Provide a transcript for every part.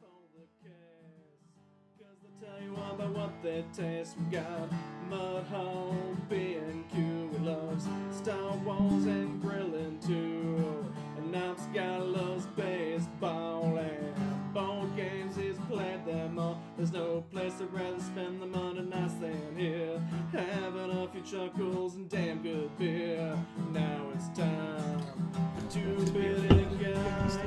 hold the case, 'cause they'll tell you all about what they taste. We got Mud Hole, B&Q, we loves Star Wars and grilling too. And Knox got loves baseball and board games, he's played them all. There's no place I'd rather spend the Monday nights than here, having a few chuckles and damn good beer. Now it's time to Beerded Guys.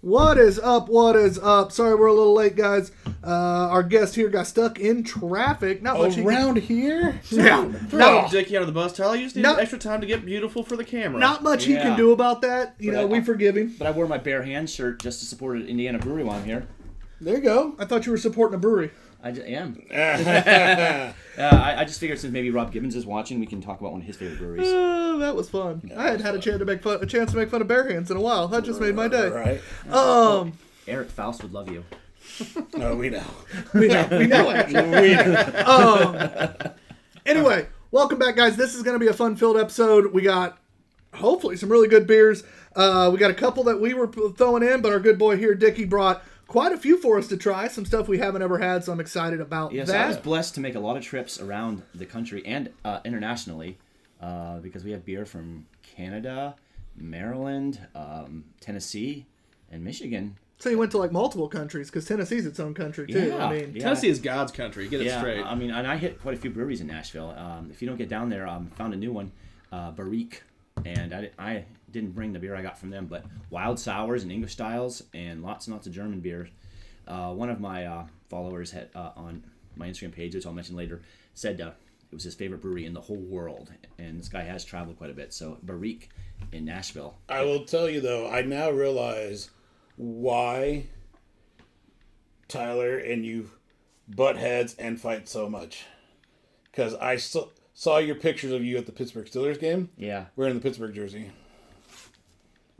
What is up? What is up? Sorry we're a little late, guys. Our guest here got stuck in traffic. Not much around here? Yeah. No, Dickey out of the bus. Tyler, you just need extra time to get beautiful for the camera. Not much he can do about that. You know, we forgive him. But I wore my bare hand shirt just to support an Indiana brewery while I'm here. There you go. I thought you were supporting a brewery. I am. I just figured since maybe Rob Gibbons is watching, we can talk about one of his favorite breweries. That was fun. Yeah, I hadn't had a chance to make fun of bare hands in a while. That just made my day. Right. Eric Faust would love you. No, we know. We know actually. Anyway, welcome back, guys. This is going to be a fun-filled episode. We got, hopefully, some really good beers. We got a couple that we were throwing in, but our good boy here, Dickey, brought quite a few for us to try. Some stuff we haven't ever had, so I'm excited about that. Yes, I was blessed to make a lot of trips around the country and internationally because we have beer from Canada, Maryland, Tennessee, and Michigan. So you went to like multiple countries because Tennessee's its own country too. Yeah, I mean, Tennessee is God's country. Get it straight. I mean, and I hit quite a few breweries in Nashville. If you don't get down there, found a new one, Barrique, and I didn't bring the beer I got from them, but wild sours and English styles and lots and lots of German beers. One of my followers had on my Instagram page, which I'll mention later, said it was his favorite brewery in the whole world, and this guy has traveled quite a bit. So Barrique in Nashville. I will tell you though, I now realize why Tyler and you butt heads and fight so much. Because I saw your pictures of you at the Pittsburgh Steelers game. Yeah. Wearing the Pittsburgh jersey.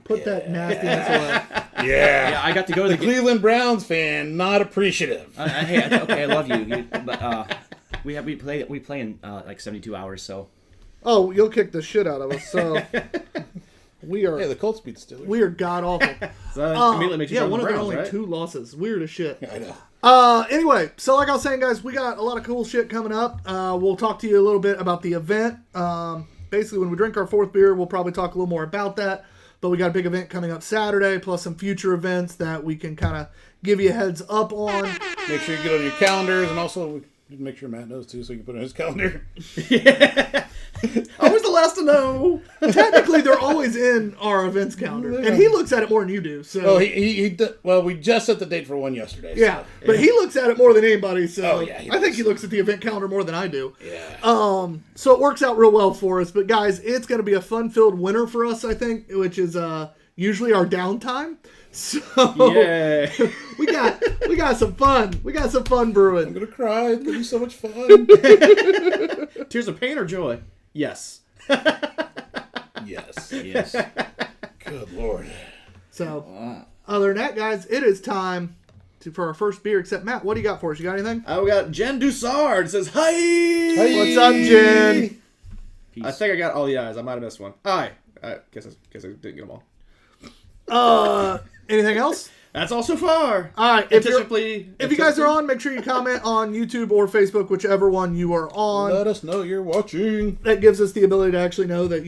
Put that nastiness away. Yeah. I got to go to the Cleveland Browns fan, not appreciative. Okay, I love you, but we play in like 72 hours, so. Oh, you'll kick the shit out of us. So we are. Yeah, the Colts beat the Steelers. We are god awful. So immediately makes you one of the their Browns, only right? 2 losses. Weird as shit. I know. Anyway, so like I was saying, guys, we got a lot of cool shit coming up. We'll talk to you a little bit about the event. Basically, when we drink our 4th beer, we'll probably talk a little more about that. But we got a big event coming up Saturday, plus some future events that we can kind of give you a heads up on. Make sure you get on your calendars, and also make sure Matt knows too, so you can put it on his calendar. Always the last to know. Technically, they're always in our events calendar, and he looks at it more than you do. So, well, we just set the date for one yesterday. Yeah, so. but he looks at it more than anybody. So, he I think he looks at the event calendar more than I do. Yeah. So it works out real well for us. But guys, it's going to be a fun-filled winter for us, I think, which is usually our downtime. So yeah, we got some fun. We got some fun brewing. I'm gonna cry. It's gonna be so much fun. Tears of pain or joy? Yes. Yes. Good Lord. So, other than that, guys, it is time for our first beer. Except Matt, what do you got for us? You got anything? We got Jen Dussard. It says hi. Hey. What's up, Jen? Peace. I think I got all the eyes. I might have missed one. Hi. I guess I didn't get them all. Anything else? That's all so far. All right. If you guys are on. on, make sure you comment on YouTube or Facebook, whichever one you are on. Let us know you're watching. That gives us the ability to actually know that,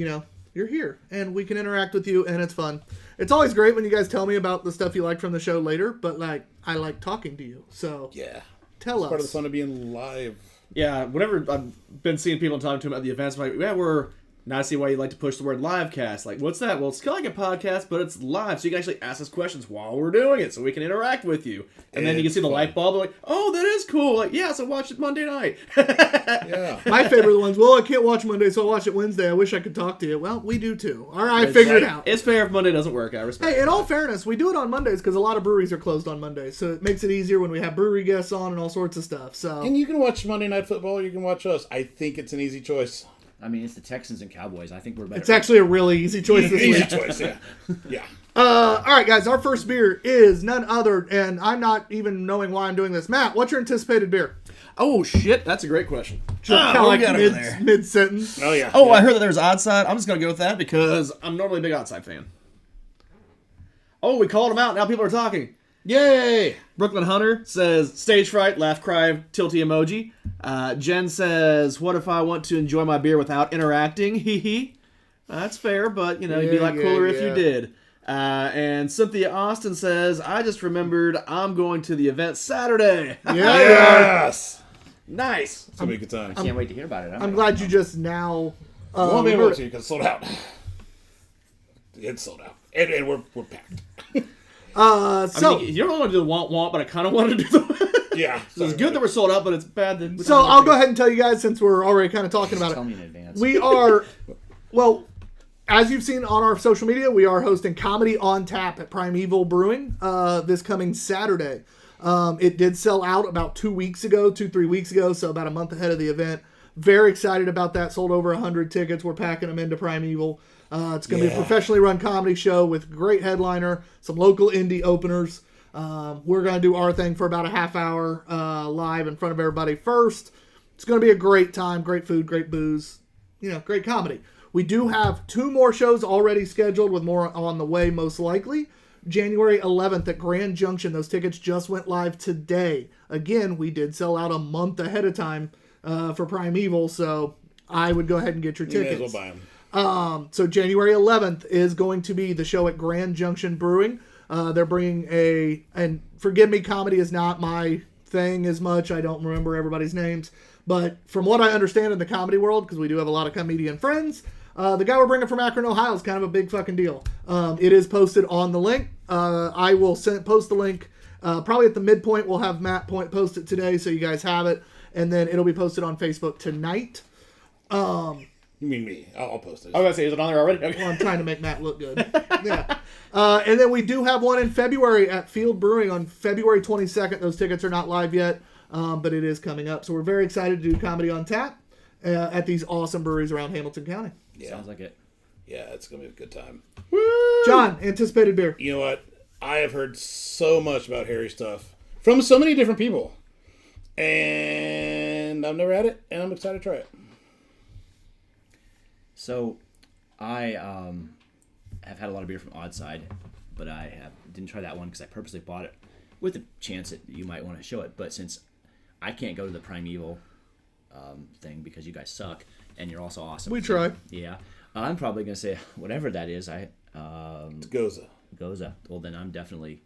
you're here and we can interact with you, and it's fun. It's always great when you guys tell me about the stuff you like from the show later, but I like talking to you. So yeah, tell us. Part of the fun of being live. Yeah, whenever I've been seeing people talking to them at the events, I'm like, yeah, now I see why you like to push the word live cast. Like, what's that? Well, it's kind of like a podcast, but it's live, so you can actually ask us questions while we're doing it, so we can interact with you. And then you can see the light bulb, like, oh, that is cool. Like, yeah, so watch it Monday night. Yeah. My favorite ones, well, I can't watch Monday, so I'll watch it Wednesday. I wish I could talk to you. Well, we do too. All right, figure it out. It's fair if Monday doesn't work. I respect Hey, in all fairness, we do it on Mondays because a lot of breweries are closed on Mondays, so it makes it easier when we have brewery guests on and all sorts of stuff. So, And you can watch Monday Night Football, you can watch us. I think it's an easy choice. I mean, it's the Texans and Cowboys. I think we're better. it's actually a really easy choice this Easy week. choice, yeah. Yeah. All right, guys, our first beer is none other, and I'm not even knowing why I'm doing this. Matt, what's your anticipated beer? Oh, shit, that's a great question. Kind of like mid-sentence. Oh, yeah. Oh, I heard that there was Oddside. I'm just going to go with that because I'm normally a big Oddside fan. Oh, we called him out. Now people are talking. Yay! Brooklyn Hunter says, stage fright, laugh, cry, tilty emoji. Jen says, what if I want to enjoy my beer without interacting? Hee hee. That's fair, but, it'd be cooler if you did. And Cynthia Austin says, I just remembered I'm going to the event Saturday. Yes! Nice. It's going to be a good time. Can't wait to hear about it. I'm glad you just now... We won't be able to because it's sold out. It's sold out. And we're packed. You don't want to do the want, but I kind of want to do the... Yeah. So it's good that we're sold out, but it's bad that... So I'll go ahead and tell you guys, since we're already kind of talking about Tell it. me in advance. We are... Well, as you've seen on our social media, we are hosting Comedy on Tap at Primeval Brewing this coming Saturday. It did sell out about 3 weeks ago, so about a month ahead of the event. Very excited about that. Sold over 100 tickets. We're packing them into Primeval. It's going to be a professionally run comedy show with great headliner, some local indie openers. We're going to do our thing for about a half hour live in front of everybody first. It's going to be a great time, great food, great booze, great comedy. We do have 2 more shows already scheduled with more on the way most likely. January 11th at Grand Junction. Those tickets just went live today. Again, we did sell out a month ahead of time for Primeval, so I would go ahead and get your tickets. You may as well buy them. So January 11th is going to be the show at Grand Junction Brewing. They're bringing and forgive me, comedy is not my thing as much. I don't remember everybody's names. But from what I understand in the comedy world, because we do have a lot of comedian friends, the guy we're bringing from Akron, Ohio is kind of a big fucking deal. It is posted on the link. I will post the link. Probably at the midpoint, we'll have Matt post it today so you guys have it. And then it'll be posted on Facebook tonight. You mean me? I'll post it. I was going to say, is it on there already? Okay. Well, I'm trying to make Matt look good. Yeah. And then we do have one in February at Field Brewing on February 22nd. Those tickets are not live yet, but it is coming up. So we're very excited to do Comedy on Tap at these awesome breweries around Hamilton County. Yeah. Sounds like it. Yeah, it's going to be a good time. John, anticipated beer. You know what? I have heard so much about Harry stuff from so many different people. And I've never had it, and I'm excited to try it. So, I have had a lot of beer from Oddside, but didn't try that one because I purposely bought it with the chance that you might want to show it. But since I can't go to the Primeval thing because you guys suck, and you're also awesome. We try. Yeah. I'm probably going to say whatever that is. It's Goza. Goza. Well, then I'm definitely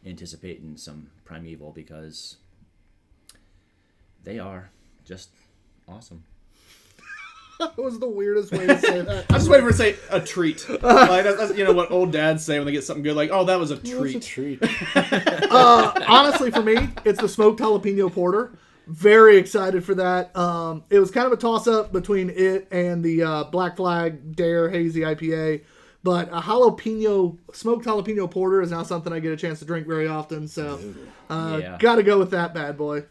anticipating some Primeval because they are just awesome. That was the weirdest way to say that. I was just waiting for it to say a treat. Like that's what old dads say when they get something good. Like, oh, that was a treat. It's a treat. Honestly, for me, it's the smoked jalapeno porter. Very excited for that. It was kind of a toss-up between it and the Black Flag Dare Hazy IPA. But a smoked jalapeno porter is not something I get a chance to drink very often. So, got to go with that bad boy.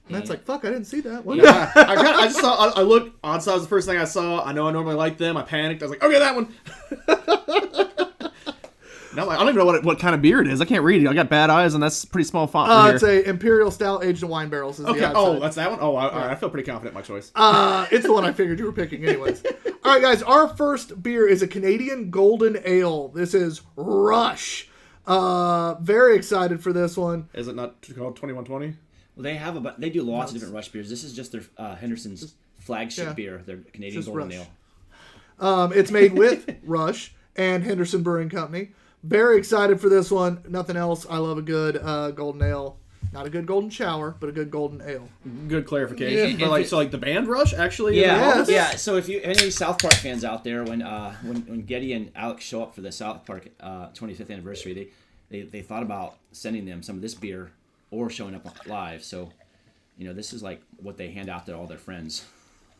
And that's like, fuck, I didn't see that. What? Yeah, I just saw. I looked. Oddside was the first thing I saw. I know I normally like them. I panicked. I was like, okay, that one. Now I don't even know what kind of beer it is. I can't read it. I got bad eyes, and that's pretty small font for here. It's a Imperial Stout aged in wine barrels. Is Okay. the Oh, that's that one. Oh, all right. I feel pretty confident in my choice. It's the one I figured you were picking anyways. All right, guys. Our first beer is a Canadian Golden Ale. This is Rush. Very excited for this one. Is it not called 2120? Well, they do lots of different Rush beers. This is just their Henderson's flagship beer, their Canadian Golden Rush. Ale. It's made with Rush and Henderson Brewing Company. Very excited for this one. Nothing else. I love a good golden ale. Not a good golden shower, but a good golden ale. Good clarification. Yeah. But so the band Rush actually. Yes. Yeah. So if any South Park fans out there, when Getty and Alex show up for the South Park 25th anniversary, they thought about sending them some of this beer or showing up live. So, this is like what they hand out to all their friends.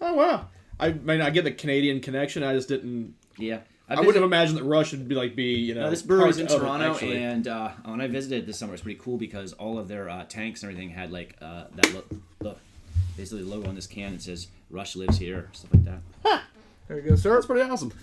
Oh wow! I mean, I get the Canadian connection. I just didn't. Yeah. I wouldn't have imagined that Rush would be No, this brewery's in part of it, Toronto, actually. and when I visited this summer, it's pretty cool because all of their tanks and everything had like that look, basically the logo on this can. It says "Rush lives here," stuff like that. There you go, sir. That's pretty awesome.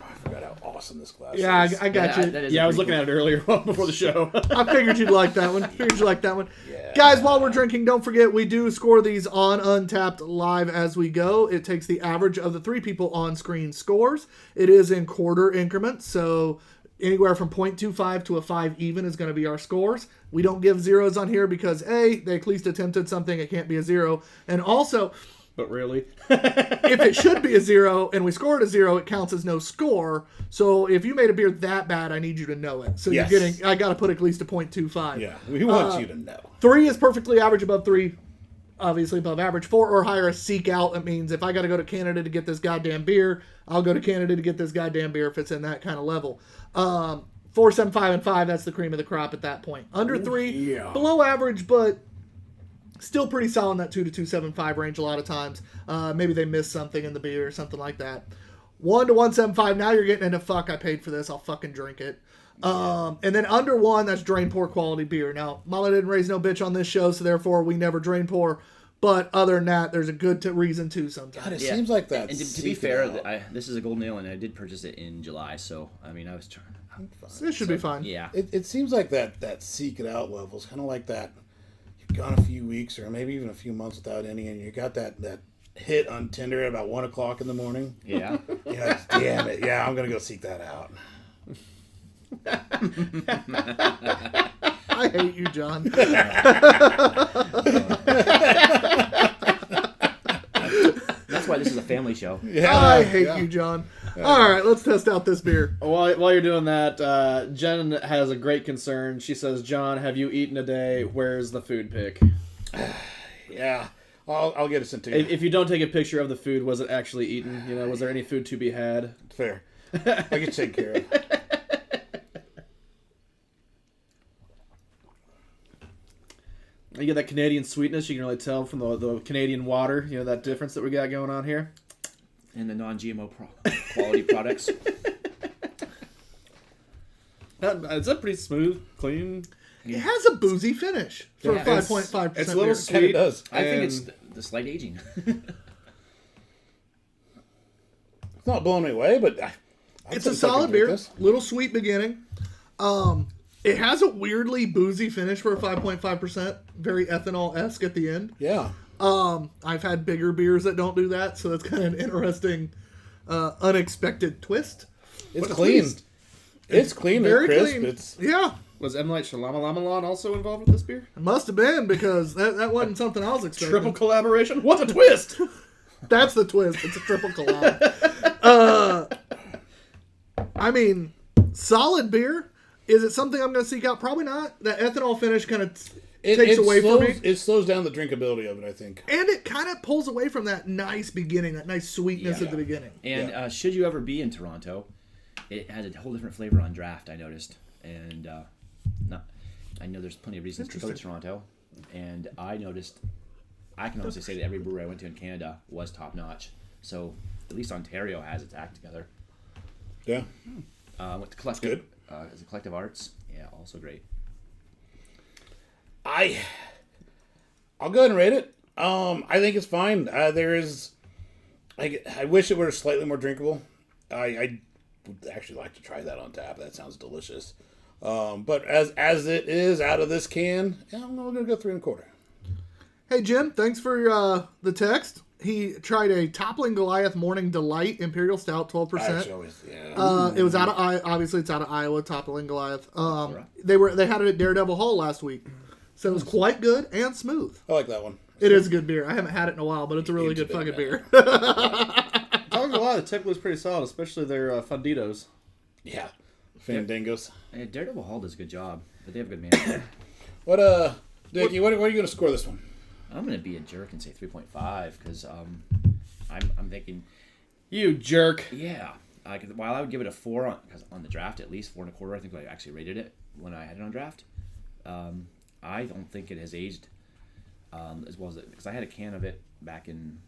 I forgot how awesome this glass Yeah, is. I got you. That is Yeah, I was pretty looking at it earlier before the show. I figured you'd like that one. Yeah. Guys, while we're drinking, don't forget we do score these on Untapped live as we go. It takes the average of the 3 people on screen scores. It is in quarter increments, so Anywhere from 0.25 to a 5 even is going to be our scores. We don't give zeros on here because A, they at least attempted something. It can't be a 0. And also, But really? if it should be a 0 and we scored a 0, it counts as no score. So if you made a beer that bad, I need you to know it. So Yes. you're getting, I got to put at least a 0.25. Yeah, we want you to know. 3 is perfectly average, above 3, obviously above average. 4 or higher is seek out. That means if I got to go to Canada to get this goddamn beer, I'll go to Canada to get this goddamn beer if it's in that kind of level. 4, 7, 5, and 5, that's the cream of the crop at that point. Under 3, yeah. below average, but still pretty solid in that 2 to 2.75 range a lot of times. Maybe they missed something in the beer or something like that. 1 to 1.75, now you're getting into fuck, I paid for this, I'll fucking drink it. And then under 1, that's drain pour quality beer. Now, Mama didn't raise no bitch on this show, so therefore we never drain pour. But other than that, there's a good reason to sometimes. God, it seems like that. And to be fair, this is a golden ale, and I did purchase it in July. So I mean, I was trying. This should be fine. Yeah. It seems like that seek it out level is kind of like that. You've gone a few weeks or maybe even a few months without any, and you got that hit on Tinder at about 1 o'clock in the morning. Yeah. Yeah, damn it. Yeah, I'm gonna go seek that out. I hate you, John. That's why this is a family show. Yeah, I hate you, John. All right, let's test out this beer. While you're doing that, Jen has a great concern. She says, John, have you eaten a day? Where's the food pic? Yeah, I'll get us into it. If you don't take a picture of the food, was it actually eaten? Was there any food to be had? Fair. I can take care of it. You get that Canadian sweetness. You can really tell from the Canadian water. That difference that we got going on here. And the non-GMO quality products. It's a pretty smooth, clean. It has a boozy finish for a 5.5%. It's a little beer. sweet. It does. I think And- it's the slight aging. It's not blowing me away, but It's a solid beer. Little sweet beginning. It has a weirdly boozy finish for a 5.5%. Very ethanol-esque at the end. Yeah. I've had bigger beers that don't do that, so that's kind of an interesting, unexpected twist. It's But a clean. twist. It's clean Very and crisp. clean. It's Yeah, Was M. Night Shyamalan also involved with this beer? it must have been because that wasn't something I was expecting. Triple collaboration? What a twist! That's the twist. It's a triple collab. I mean, solid beer. Is it something I'm going to seek out? Probably not. That ethanol finish kind of takes away from me. It slows down the drinkability of it, I think. And it kind of pulls away from that nice beginning, that nice sweetness at the beginning. And should you ever be in Toronto, it has a whole different flavor on draft, I noticed. And I know there's plenty of reasons to go to Toronto. And I noticed, I can honestly say that every brewery I went to in Canada was top notch. So at least Ontario has its act together. Yeah. Went to Collective. As a Collective Arts. Yeah, also great. I'll go ahead and rate it. I think it's fine. I wish it were slightly more drinkable. I would actually like to try that on tap. That sounds delicious. But as it is out of this can, I'm gonna go 3 1/4. Hey, Jim, thanks for the text. He tried a Toppling Goliath Morning Delight Imperial Stout, 12%. It was out of obviously it's out of Iowa. Toppling Goliath. They had it at Daredevil Hall last week, so it was quite good and smooth. I like that one. It is a good beer. I haven't had it in a while, but it's a really good fucking beer. Talking a lot, the tip was pretty solid, especially their funditos. Yeah. Fandangos. Yeah, Daredevil Hall does a good job, but they have a good manager. What Dickey, what are you gonna score this one? I'm going to be a jerk and say 3.5 because I'm thinking, You jerk. yeah, while I would give it a 4 on the draft, at least 4 1/4, I think I actually rated it when I had it on draft. I don't think it has aged as well as it, because I had a can of it back in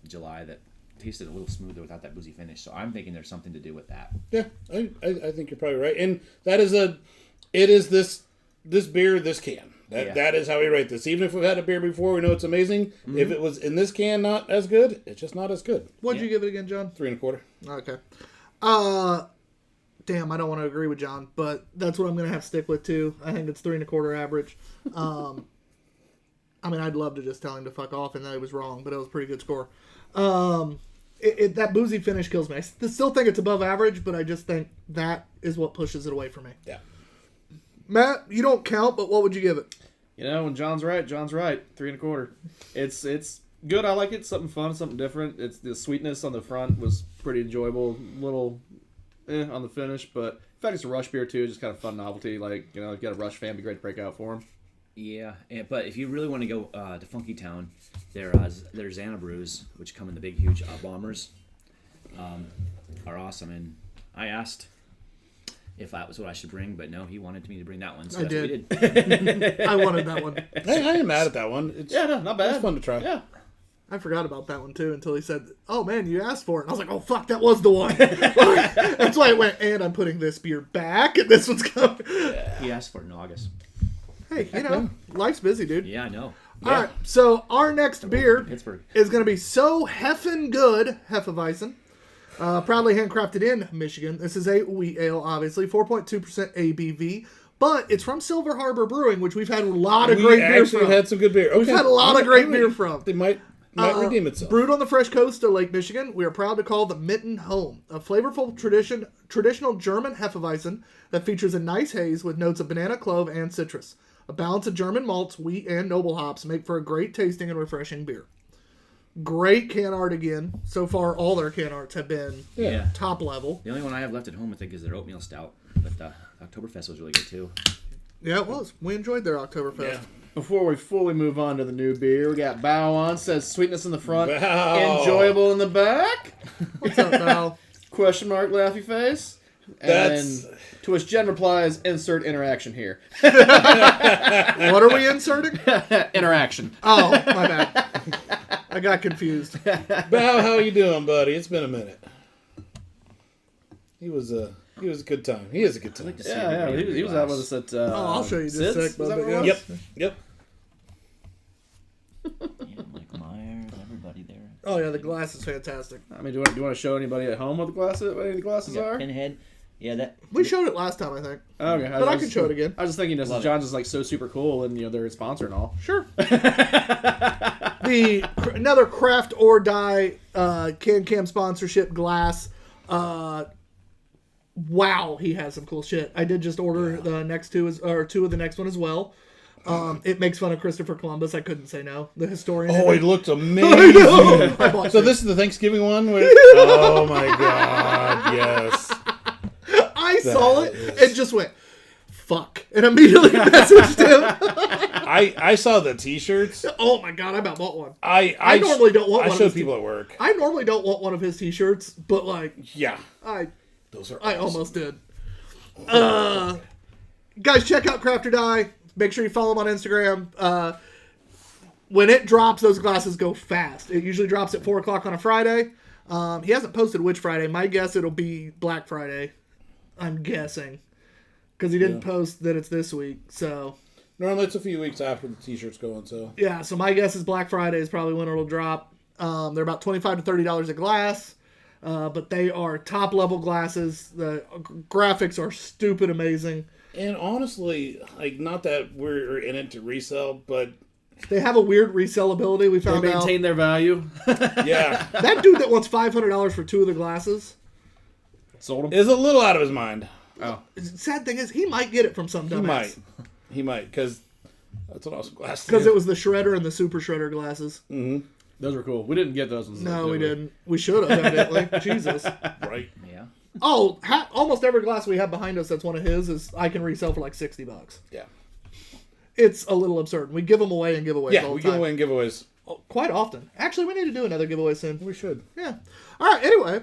July that tasted a little smoother without that boozy finish. So I'm thinking there's something to do with that. Yeah, I think you're probably right. And it is this beer, this can. That is how we rate this. Even if we've had a beer before, we know it's amazing. Mm-hmm. If it was in this can not as good, it's just not as good. What'd you give it again, John? 3 1/4. Okay. Damn, I don't want to agree with John, but that's what I'm going to have to stick with too. I think it's 3 1/4 average. I mean, I'd love to just tell him to fuck off and that he was wrong, but it was a pretty good score. that boozy finish kills me. I still think it's above average, but I just think that is what pushes it away for me. Yeah. Matt, you don't count, but what would you give it? You know, when John's right, 3.25. It's good. I like it. Something fun, something different. It's the sweetness on the front was pretty enjoyable. Little on the finish, but in fact, it's a rush beer too. Just kind of fun novelty. Like, you know, if you got a rush fan, it'd be great to break out for them. Yeah, but if you really want to go to Funky Town, their Xana brews, which come in the big, huge bombers, are awesome. And I asked if that was what I should bring, but no, he wanted me to bring that one. So I that's did. what we did. I wanted that one. I ain't mad at that one. No, not bad. It's fun to try. Yeah. I forgot about that one too until he said, "Oh man, you asked for it." And I was like, "Oh fuck, that was the one." That's why I went. And I'm putting this beer back, and this one's coming. He asked for it in August. Hey, you know, life's busy, dude. Yeah, I know. All right, so our next beer Pittsburgh. is going to be So Heffin' Good Hefeweizen. Proudly handcrafted in Michigan. This is a wheat ale, obviously, 4.2% ABV, but it's from Silver Harbor Brewing, which we've had a lot of great beer from. We've had some good beer. Okay. We've had a lot of great beer from. They might redeem itself. Brewed on the fresh coast of Lake Michigan, we are proud to call the Mitten home. A flavorful traditional German Hefeweizen that features a nice haze with notes of banana, clove, and citrus. A balance of German malts, wheat, and noble hops make for a great tasting and refreshing beer. Great can art again. So far, all their can arts have been Yeah. top level. The only one I have left at home, I think, is their oatmeal stout. But the Oktoberfest was really good too. Yeah, it was. We enjoyed their Oktoberfest. Yeah. Before we fully move on to the new beer, we got Bow on, says sweetness in the front, Bow. enjoyable in the back, What's up, Val? question mark, laughy face. And That's- then to which Jen replies, insert interaction here. What are we inserting? Interaction. Oh, my bad. I got confused. Bow, how you doing, buddy? It's been a minute. He was a good time. He is a good time. Yeah, he was out with us at I'll show you just Sid's? a sec, Is that bud, what it yeah. was? Yep. Yeah, Mike Myers, everybody there. Oh, yeah, the glass is fantastic. I mean, do you want to show anybody at home what the glasses, what any of the glasses We got are? Pinhead. Yeah, that. We showed it last time, I think. Okay, But I can show it again. I was just thinking, this Love it. John's just like so super cool, and you know they're a sponsor and all. Sure. Another craft or die Can sponsorship glass. Wow, he has some cool shit. I did just order the next two of the next one as well. It makes fun of Christopher Columbus. I couldn't say no. The historian. Oh, in it looked I amazing. know. I bought So two. this is the Thanksgiving one? Oh my God, yes. I saw it and just went, fuck, and immediately messaged him. I saw the T-shirts. Oh my god, I about bought one. I normally don't want I one of showed his people at work. I normally don't want one of his t-shirts, but like Yeah, I those are. I awesome. almost did. Guys, check out Craft or Die. Make sure you follow him on Instagram. When it drops, those glasses go fast. It usually drops at 4 o'clock on a Friday. He hasn't posted which Friday. My guess it'll be Black Friday. I'm guessing. Because he didn't post that it's this week. So, Normally it's a few weeks after the T-shirts go on sale. yeah. So my guess is Black Friday is probably when it'll drop. They're about $25 to $30 a glass. But they are top-level glasses. The graphics are stupid amazing. And honestly, like, not that we're in it to resell, but They have a weird resellability. We They found out. maintain their value. yeah, That dude that wants $500 for two of the glasses. Sold them. is a little out of his mind. Oh, Sad thing is, he might get it from some dumbass. He might, because that's an awesome glass. Because it was the Shredder and the Super Shredder glasses. those were cool. We didn't get those ones. No, did we didn't. We should have, evidently. Jesus. right. Yeah. Oh, almost every glass we have behind us that's one of his is I can resell for like $60. Yeah, It's a little absurd. We give them away and giveaways yeah. all We the time. give away and giveaways. Oh, quite often. Actually, we need to do another giveaway soon. We should. Yeah. All right, anyway.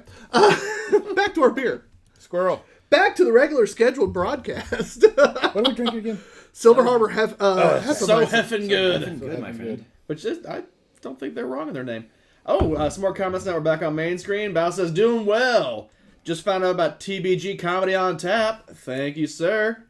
Back to our beer. Squirrel. Back to the regular scheduled broadcast. What are we drinking again? Silver Harbor Hefeweizen. So heffing good. Good, my friend. Which is, I don't think they're wrong in their name. Oh, some more comments now. We're back on main screen. Bao says, doing well. Just found out about TBG Comedy on Tap. Thank you, sir.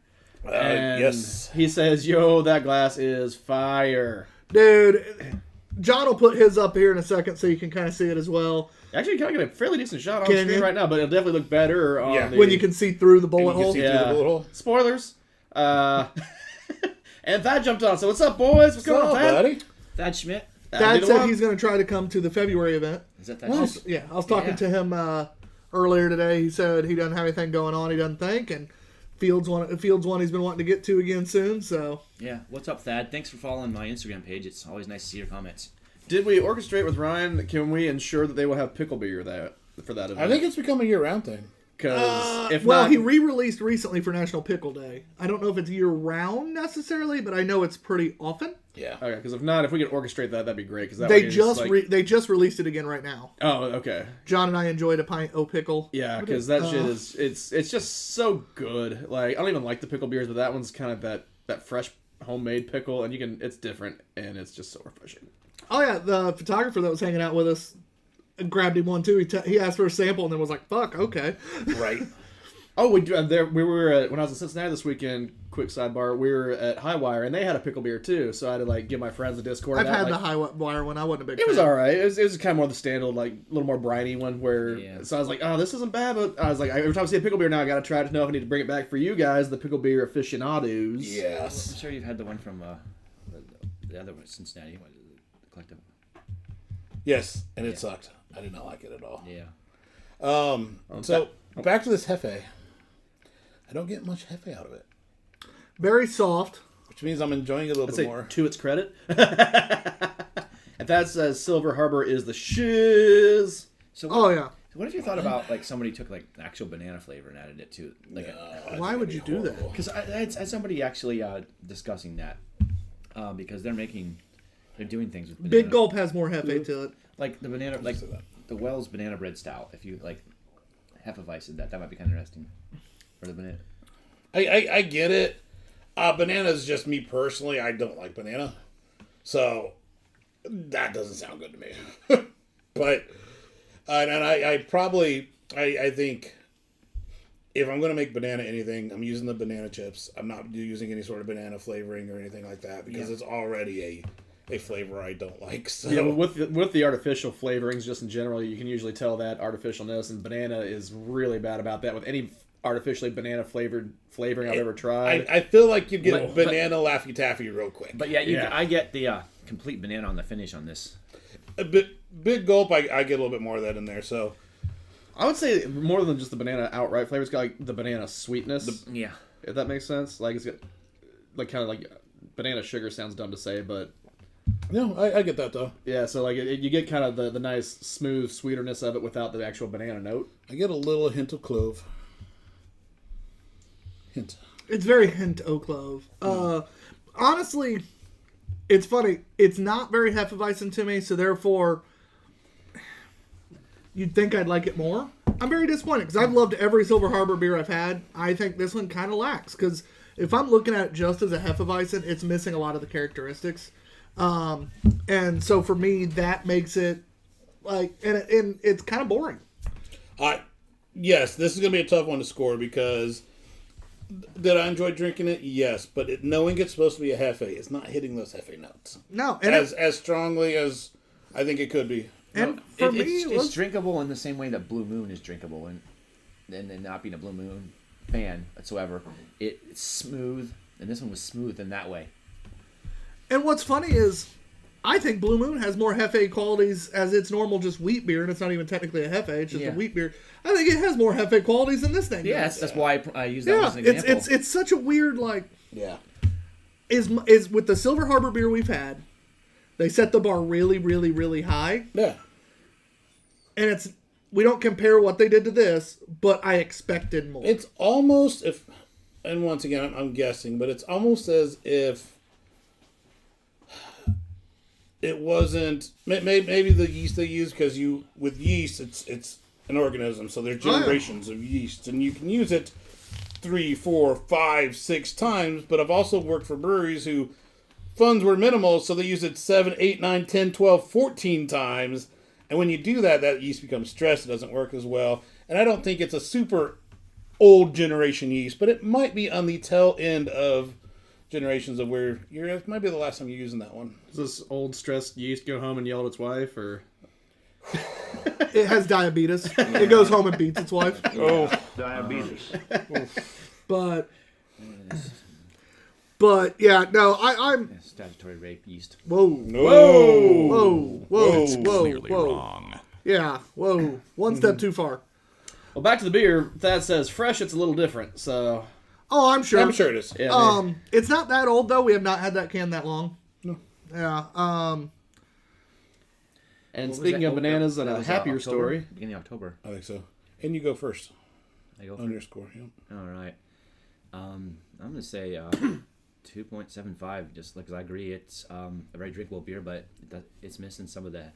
And Yes. he says, yo, that glass is fire. Dude, John will put his up here in a second so you can kind of see it as well. Actually, you can get a fairly decent shot on Can screen you? right now, but it'll definitely look better on Yeah. the... When you can see through the And you bullet can hole. see through the bullet hole. Spoilers. And Thad jumped on. So what's up, boys? What's going on, What's up, Thad? buddy? Thad Schmidt. Dad said he's going to try to come to the February event. Is that Nice. Yeah, I was talking to him earlier today. He said he doesn't have anything going on. He doesn't think, and Fields one he's been wanting to get to again soon. So Yeah. What's up, Thad? Thanks for following my Instagram page. It's always nice to see your comments. Did we orchestrate with Ryan? Can we ensure that they will have pickle beer for that event? I think it's become a year-round thing. Because if well, not, he re-released recently for National Pickle Day. I don't know if it's year-round necessarily, but I know it's pretty often. Yeah. okay. Because if not, if we could orchestrate that, that'd be great. Because They just released it again right now. Oh, okay. John and I enjoyed a pint o' pickle. Yeah, because that shit is it's just so good. Like I don't even like the pickle beers, but that one's kind of that fresh homemade pickle, and it's different, and it's just so refreshing. Oh yeah, the photographer that was hanging out with us grabbed him one too. He asked for a sample and then was like, "Fuck, okay." Right. Oh, we were at, when I was in Cincinnati this weekend. Quick sidebar: we were at Highwire, and they had a pickle beer too. So I had to give my friends the Discord. I've had the high wire one. I wasn't a big. It was fan. all right. It was kind of more the standard, a little more briny one. So I was like, oh, this isn't bad. But I was like, every time I see a pickle beer now, I got to try to know if I need to bring it back for you guys, the pickle beer aficionados. Yes. I'm sure you've had the one from the other one, Cincinnati. What is it? The Collective. Yes, and it sucked. I did not like it at all. Yeah. So back to this Hefe. I don't get much Hefe out of it, Very soft. which means I'm enjoying it a little bit more. To its credit. If that says Silver Harbor is the shiz. So Oh yeah. what if you thought about somebody took actual banana flavor and added it to Why would you do that? Because I had somebody actually discussing that because they're doing things with banana. Big Gulp has more hefe to it. Like the banana, the Wells banana bread stout. If you Hefeweizen that might be kind of interesting. Or the banana. I get it. Banana is just me personally. I don't like banana, so that doesn't sound good to me. But I think if I'm going to make banana anything, I'm using the banana chips. I'm not using any sort of banana flavoring or anything like that because it's already a flavor I don't like. So yeah, with the artificial flavorings, just in general, you can usually tell that artificialness, and banana is really bad about that with any artificially banana flavoring I've ever tried. I feel like you get banana Laffy Taffy real quick. But I get the complete banana on the finish on this. A big Gulp, I get a little bit more of that in there. So I would say more than just the banana outright flavor. It's got the banana sweetness. If that makes sense. It's got kind of banana sugar sounds dumb to say, but no, I get that though. yeah. So you get kind of the nice smooth sweeterness of it without the actual banana note. I get a little hint of clove. It's very hint o' clove. Honestly, it's funny. It's not very Hefeweizen to me, so therefore, you'd think I'd like it more. I'm very disappointed because I've loved every Silver Harbor beer I've had. I think this one kind of lacks because if I'm looking at it just as a Hefeweizen, it's missing a lot of the characteristics. And so for me, that makes it and it's kind of boring. Yes, this is going to be a tough one to score because did I enjoy drinking it? Yes, but knowing it's supposed to be a Hefe, it's not hitting those Hefe notes. No, and as strongly as I think it could be. And for me, it's drinkable in the same way that Blue Moon is drinkable, and not being a Blue Moon fan whatsoever, it's smooth, and this one was smooth in that way. And what's funny is, I think Blue Moon has more Hefe qualities as its normal just wheat beer, and it's not even technically a Hefe, it's just a wheat beer. I think it has more Hefe qualities than this thing does. Yeah, that's why I use that as an example. It's such a weird, is with the Silver Harbor beer we've had, they set the bar really, really, really high. Yeah. And we don't compare what they did to this, but I expected more. It's almost and once again, I'm guessing, but it's almost as if it wasn't maybe the yeast they use because with yeast it's an organism, so there's generations of yeast, and you can use it 3, 4, 5, 6 times. But I've also worked for breweries who funds were minimal, so they use it 7, 8, 9, 10, 12, 14 times. And when you do that yeast becomes stressed. It doesn't work as well. And I don't think it's a super old generation yeast, but it might be on the tail end of generations of where it might be the last time you're using that one. Does this old stressed yeast go home and yell at its wife, or? It has diabetes. It goes home and beats its wife. Oh, Diabetes. But But yeah, no, I'm. Yeah, statutory rape yeast. Whoa, No. whoa. Clearly wrong. Yeah, whoa. One step too far. Well, back to the beer. Thad says fresh. It's a little different. So Oh, I'm sure. I'm sure it is. yeah. It's not that old though. We have not had that can that long. No. Yeah. And What was speaking that? of bananas and That a was, happier October? story. Beginning of October. I think so. And you go first I go on your score. Yeah. All right. I'm gonna say 2.75. Just because I agree, it's a very drinkable beer, but it's missing some of the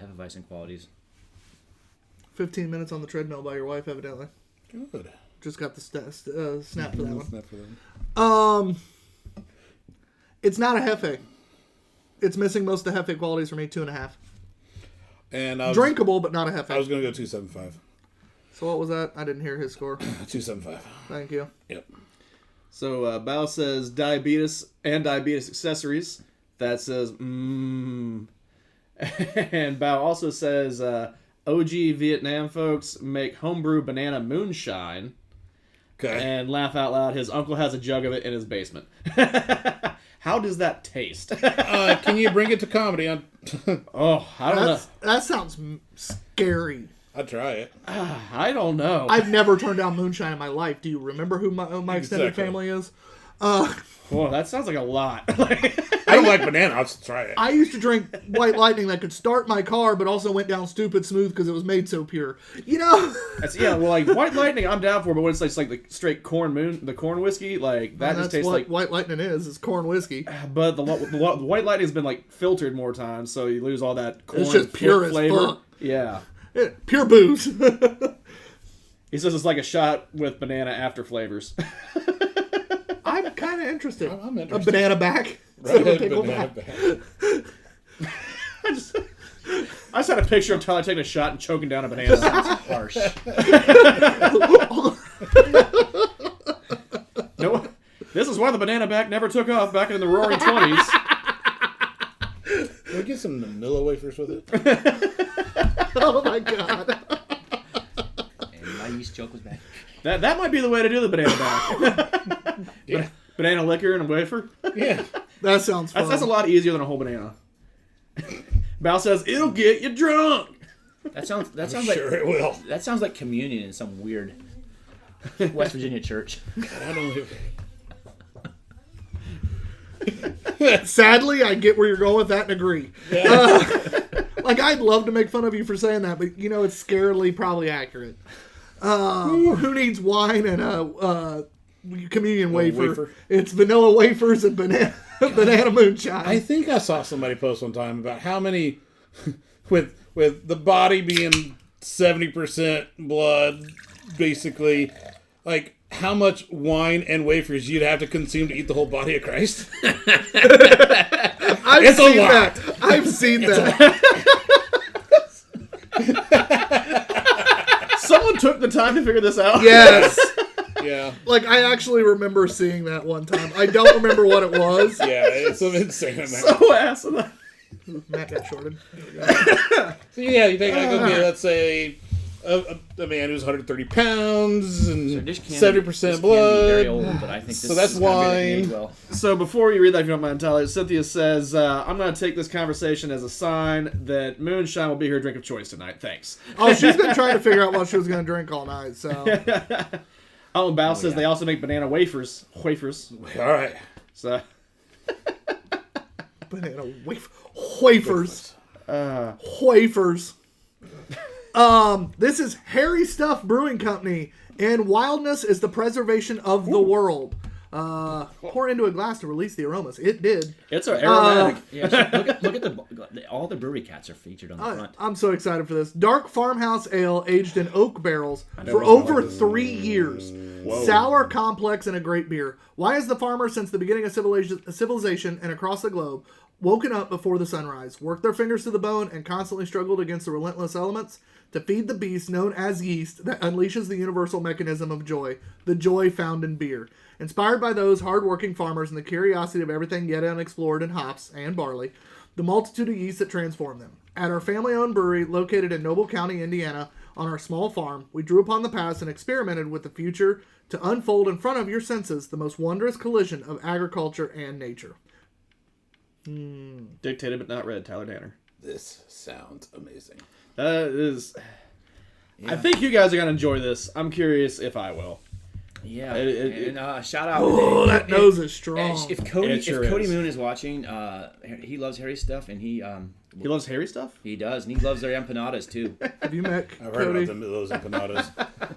Hefeweizen qualities. 15 minutes on the treadmill by your wife, evidently. Good. Just got the snap for that one. Not for them. It's not a Hefe. It's missing most of the Hefe qualities for me. 2.5. And I was, Drinkable, but not a Hefe. I was going to go 275. So what was that? I didn't hear his score. 275. Thank you. Yep. So Bao says diabetes and diabetes accessories. That says And Bao also says OG Vietnam folks make homebrew banana moonshine. Okay. And laugh out loud. His uncle has a jug of it in his basement. How does that taste? Can you bring it to comedy? Oh, I don't know. That sounds scary. I'd try it. I don't know. I've never turned down moonshine in my life. Do you remember who my extended Exactly. family is? Whoa, that sounds like a lot. I don't like banana. I'll just try it. I used to drink White Lightning that could start my car, but also went down stupid smooth because it was made so pure. You know? Yeah, well, like White Lightning, I'm down for, but when it's like the straight corn whiskey, like that just That's tastes what like. White Lightning is corn whiskey. But the White Lightning has been like filtered more times, so you lose all that corn It's just pure as flavor. fuck. Yeah. Yeah, pure booze. He says it's like a shot with banana after flavors. I'm kind of interested. I'm A interested. banana back. Right, Pickleback. banana back. I just had a picture of Tyler taking a shot and choking down a banana. That's harsh. No, this is why the banana back never took off back in the roaring 20s. Can we get some vanilla wafers with it? Oh my god. And my yeast joke was back. That might be the way to do the banana back. Yeah. Banana liquor and a wafer. Yeah. That sounds fun. That's a lot easier than a whole banana. Bao says it'll get you drunk. That sounds I'm like sure it will. that sounds like communion in some weird West Virginia church. I don't live. Sadly, I get where you're going with that and agree. Like, I'd love to make fun of you for saying that, but, you know, it's scarily probably accurate. Who needs wine and a communion wafer? It's vanilla wafers and banana moonshine. I think I saw somebody post one time about how many, with the body being 70% blood, basically, like how much wine and wafers you'd have to consume to eat the whole body of Christ. I've seen that. I've seen that. Someone took the time to figure this out. Yes. Yeah. Like, I actually remember seeing that one time. I don't remember what it was. Yeah, it's an insane amount. So asinine. Matt got shorted. So yeah, you think like, okay, let's say a man who's 130 pounds and This can 70% this can be blood. very old, but I think this So that's is gonna be the wine. age well. So before you read that, if you don't mind, Tyler, Cynthia says, I'm going to take this conversation as a sign that moonshine will be her drink of choice tonight. Thanks. Oh, she's been trying to figure out what she was going to drink all night, so. Oh, and Bao says they also make banana wafers. Wafers. All right. So, Banana wafers. Wafers. This is Harry Stuff Brewing Company, and wildness is the preservation of the world. Pour into a glass to release the aromas. It did. it's aromatic. Yeah, so look at all the brewery cats are featured on the front. I'm so excited for this. Dark farmhouse ale aged in oak barrels for over 3 years. Sour, complex, and a great beer. Why is the farmer, since the beginning of civilization and across the globe, woken up before the sunrise, worked their fingers to the bone, and constantly struggled against the relentless elements to feed the beast known as yeast that unleashes the universal mechanism of joy, the joy found in beer. Inspired by those hard-working farmers and the curiosity of everything yet unexplored in hops and barley, the multitude of yeasts that transform them. At our family-owned brewery located in Noble County, Indiana, On our small farm, we drew upon the past and experimented with the future to unfold in front of your senses the most wondrous collision of agriculture and nature. Dictated but not read, Tyler Danner. This sounds amazing. That is... I think you guys are going to enjoy this. I'm curious if I will. Yeah, and shout out. Oh, that nose is strong. If Cody is. Moon is watching, he loves Harry stuff, and he loves hairy stuff? He does, and he loves their empanadas too. Have you met I've Cody? heard about those empanadas.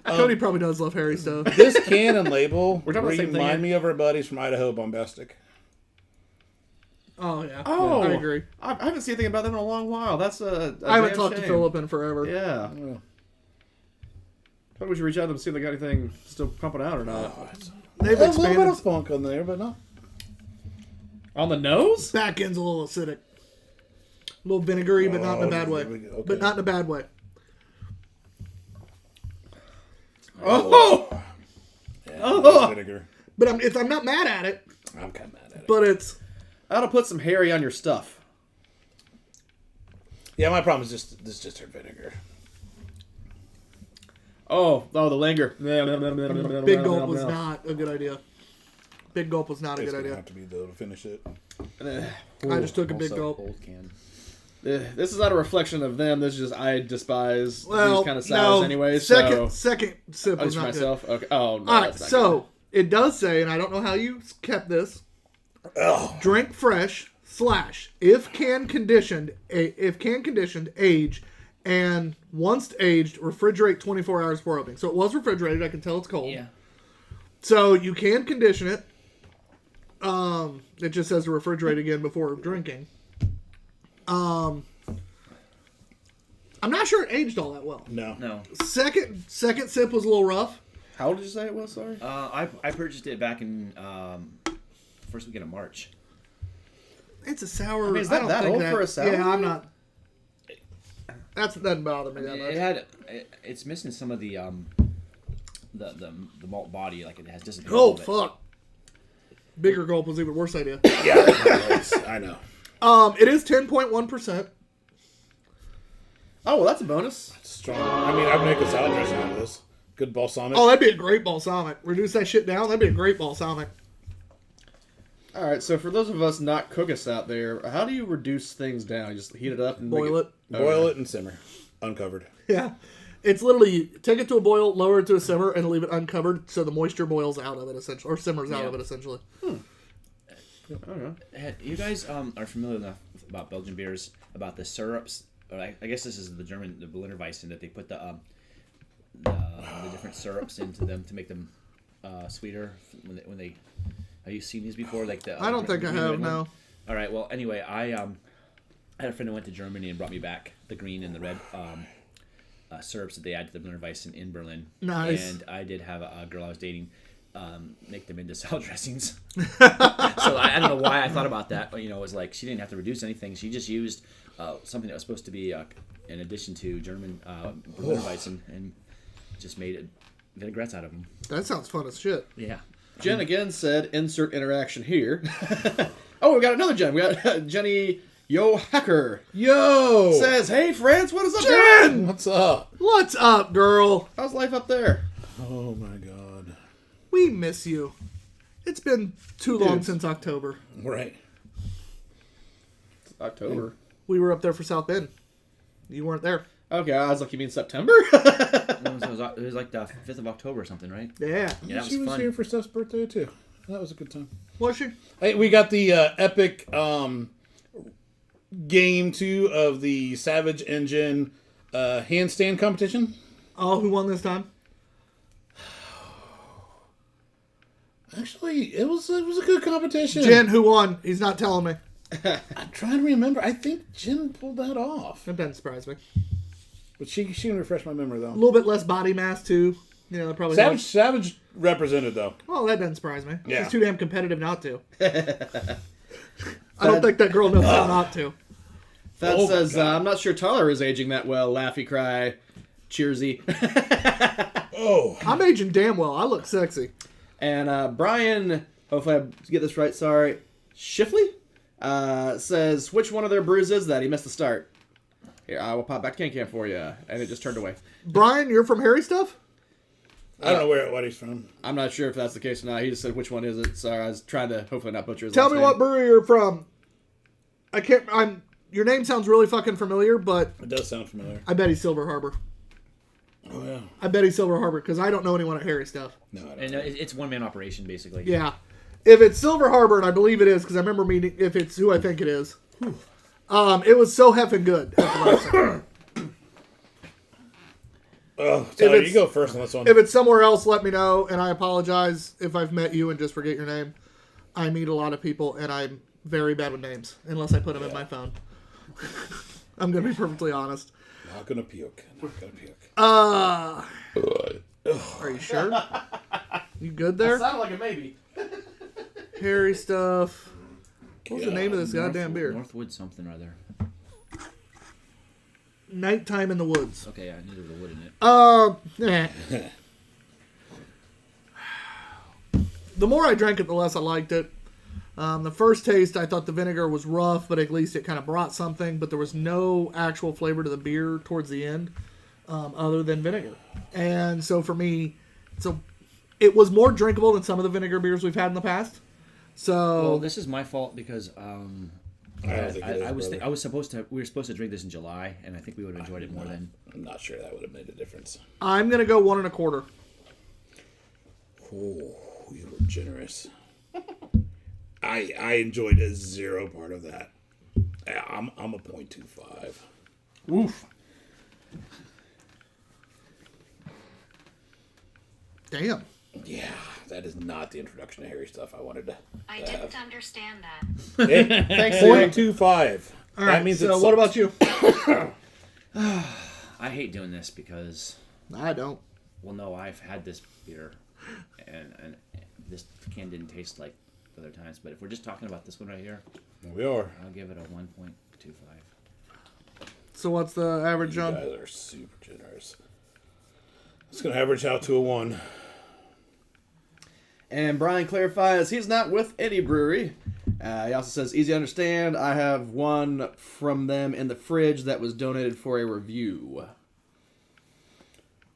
Cody probably does love hairy stuff. This can and label We're talking about the same thing remind here? me of our buddies from Idaho, Bombastic. Oh, yeah. Oh, I agree. I haven't seen anything about them in a long while. That's a I haven't damn talked to shame. Philip in forever. Yeah. Oh. Probably we should reach out to them and see if they got anything still pumping out or not. They've There's a little bit expanded. of spunk on there, but not. On the nose? Back end's a little acidic. A little vinegary, but not in a bad way. Okay. But not in a bad way. Oh! Yeah, Oh. vinegar. But I'm not mad at it. I'm kind of mad at it. But it's... That'll put some hairy on your stuff. Yeah, my problem is just her vinegar. Oh, the linger. Big gulp was not a good idea. Big gulp was not a It's good gonna idea. have to be though to finish it. I just took a big Also, gulp. Old can. This is not a reflection of them. This is just I despise Well, these kind of sours no. anyway. Second So sip at was least for not good. myself. Okay. Oh no. All right, that's not so it does say, and I don't know how you kept this. Oh, Drink fresh / if can conditioned, age, and once aged, refrigerate 24 hours before opening. So it was refrigerated. I can tell it's cold. Yeah. So you can condition it. It just says to refrigerate again before drinking. I'm not sure it aged all that well. no. Second sip was a little rough. How old did you say it was? Sorry. I purchased it back in first weekend of March. It's a sour. I mean, is that don't that think old for a sour? Yeah, I'm not. That doesn't bother me that much. It's missing some of the malt body, like it has disappeared. Oh, a little bit. fuck. Bigger gulp was even worse idea. Yeah, I know. It is 10.1%. Oh well, that's a bonus. Strong. I mean, I'd make a salad dressing out of this. Good balsamic. Oh, that'd be a great balsamic. Reduce that shit down. That'd be a great balsamic. All right. So for those of us not cookists out there, how do you reduce things down? You just heat it up and Boil it. Boil it and simmer, uncovered. Yeah. It's literally take it to a boil, lower it to a simmer, and leave it uncovered so the moisture boils out of it, essentially, or simmers out Yeah. of it, essentially. I don't know. You guys are familiar enough about Belgian beers, about the syrups. Or I guess this is the German, the Berliner Weissen, that they put the different syrups into them to make them sweeter when they. Have you seen these before? Like the I don't think I green have, red one? no. All right. Well, anyway, I had a friend who went to Germany and brought me back the green and the red syrups that they add to the Berliner Weissen in Berlin. Nice. And I did have a girl I was dating make them into salad dressings. So I don't know why I thought about that, but it was like she didn't have to reduce anything. She just used something that was supposed to be in addition to German Berliner Weissen and just made vinaigrettes out of them. That sounds fun as shit. Yeah. Jen again said, "Insert interaction here." Oh, we got another Jen. We got Jenny Yo Hacker Yo! says, "Hey friends, what is up, Jen! What's up? What's up, girl? How's life up there?" Oh my god. We miss you. It's been too long Dude. since October. Right. It's October. We were up there for South Bend. You weren't there. Okay, I was like, you mean September? It was like the 5th of October or something, right? Yeah. Yeah, that She was was fun. here for Steph's birthday too. That was a good time. Was she? Hey, we got the epic game 2 of the Savage Engine handstand competition. Oh, who won this time? Actually, it was a good competition. Jen, who won? He's not telling me. I'm trying to remember. I think Jen pulled that off, That doesn't surprise me. but she can refresh my memory A though. little bit less body mass, too. Yeah, that probably helps. Savage represented though. Oh, that doesn't surprise me. Yeah. She's too damn competitive not to. I don't think that girl knows how not to. That Oh my says, God. "I'm not sure Tyler is aging that well." Laughy cry, cheersy. Oh, I'm aging damn well. I look sexy. And Brian, hopefully I get this right. Sorry, Shifley says, "Which one of their brews is that?" He missed the start. Here, I will pop back to can for you. And it just turned away. Brian, you're from Harry Stuff? I don't know what he's from. I'm not sure if that's the case or not. He just said, which one is it? Sorry, I was trying to hopefully not butcher his Tell last me name. what brewery you're from. Your name sounds really fucking familiar, but It does sound familiar. I bet he's Silver Harbor. Oh, yeah. I bet he's Silver Harbor because I don't know anyone at Harry Stuff. No, I don't. And it's one man operation basically. Yeah. If it's Silver Harbor, and I believe it is, because I remember meeting, if it's who I think it is, it was so heffing good. Oh, Tyler, it's- you go first on this one. If it's somewhere else, let me know, and I apologize if I've met you and just forget your name. I meet a lot of people, and I'm very bad with names, unless I put them in my phone. I'm going to be perfectly honest. Not gonna puke. Not gonna puke. Are you sure? You good there? Sounded like a maybe. Harry Stuff. What was the name of this goddamn beer? Northwood something or other. Nighttime in the Woods. Okay, I knew there was a wood in it. The more I drank it, the less I liked it. The first taste, I thought the vinegar was rough, but at least it kind of brought something. But there was no actual flavor to the beer towards the end, other than vinegar. And so for me, it was more drinkable than some of the vinegar beers we've had in the past. So Well, this is my fault because I don't think it is, brother. I was supposed to. We were supposed to drink this in July, and I think we would have enjoyed it more then. I'm not sure that would have made a difference. I'm gonna go 1 1/4. Oh, you were generous. I enjoyed a zero part of that. I'm a 0.25. Oof. Damn. Yeah, that is not the introduction to Harry Stuff I wanted to. I have. didn't understand that. Hey, Thanks, 0.25. All right. That means so it's what about you? I hate doing this because, I don't. well, no, I've had this beer, and this can didn't taste like other times. But if we're just talking about this one right here, We are. I'll give it a 1.25. So what's the average, You John? guys are super generous. It's going to average out to a 1. And Brian clarifies he's not with any brewery. He also says, easy to understand. I have one from them in the fridge that was donated for a review.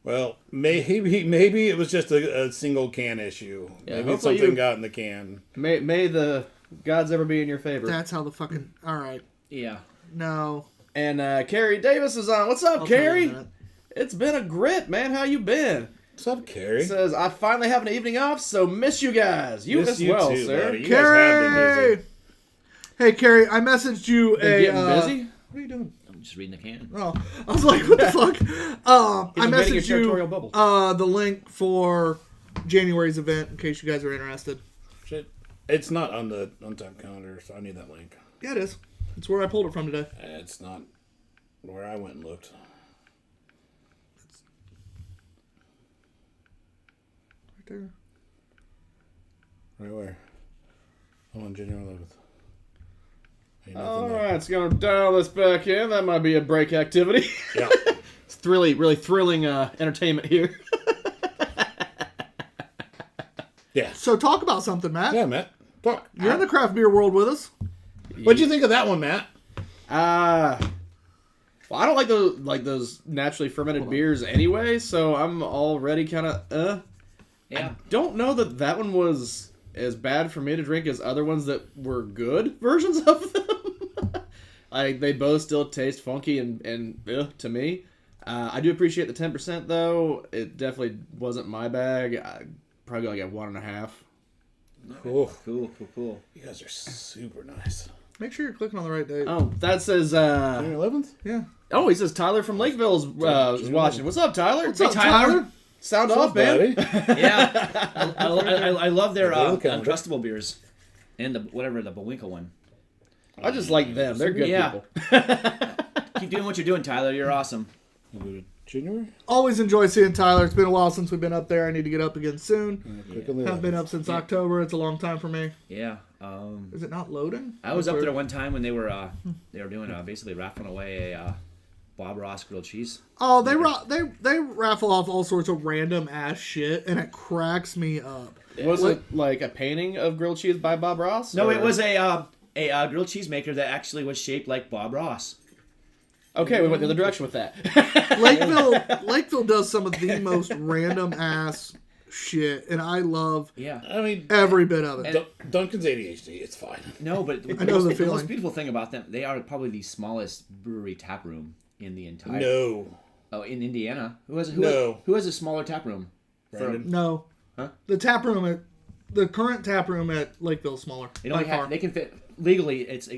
Well, maybe it was just a single can issue. Yeah, Maybe hopefully something you- got in the can. May the gods ever be in your favor. That's how the fucking. All right. Yeah. No. And Carrie Davis is on. What's up, I'll tell you in a Carrie? minute. It's been a grit, man. How you been? What's up, Carrie? Says, I finally have an evening off, so miss you guys. You Miss as you well, too, sir. buddy. You guys have been Carrie. busy. Hey, Carrie. I messaged you Been getting busy? What are you doing? I'm just reading the can. Oh, I was like, what the fuck? I invading your messaged territorial you bubble. the link for January's event in case you guys are interested. Shit. It's not on the Untapped calendar, so I need that link. Yeah, it is. It's where I pulled it from today. It's not where I went and looked. Right there. Right where? I'm on January 11th. Ain't nothing All there. right, it's going to dial this back in. That might be a break activity. Yeah. It's really thrilling entertainment here. Yeah. So talk about something, Matt. Yeah, Matt. Talk. You're in the craft beer world with us. What'd you think of that one, Matt? Well, I don't like those naturally fermented beers anyway, so I'm already kind of Yeah. Don't know that one was as bad for me to drink as other ones that were good versions of them. Like they both still taste funky and to me. I do appreciate the 10% though. It definitely wasn't my bag. I'd probably like a 1.5. Cool. Cool. You guys are super nice. Make sure you're clicking on the right date. Oh, that says. January 11th? Yeah. Oh, he says Tyler from Lakeville is watching. What's up, Tyler? What's up, Tyler? Sound What's off, up, man. buddy? Yeah. I love their Look at 'em. Uncrustable beers, and the Bullwinkle one. I just like them. They're good Yeah. people. Keep doing what you're doing, Tyler. You're awesome. January? Always enjoy seeing Tyler. It's been a while since we've been up there. I need to get up again soon. Click on the Haven't been 11th. up since October. It's a long time for me. Yeah. Is it not loading? I was That's up there weird. one time when they were doing basically raffling away a Bob Ross grilled cheese. Oh, they raffle off all sorts of random ass shit, and it cracks me up. Was it like a painting of grilled cheese by Bob Ross? No, or- it was a grilled cheese maker that actually was shaped like Bob Ross. Okay, we went the other direction with that. Lakeville does some of the most random ass shit, and I love Yeah. I mean, every bit of it. Duncan's ADHD. It's fine. No, but I know the the feeling. most beautiful thing about them, they are probably the smallest brewery tap room in the entire. No. Oh, in Indiana, who has a smaller tap room? Brandon. No. Huh? The current tap room at Lakeville is smaller. They By far. they can fit legally. It's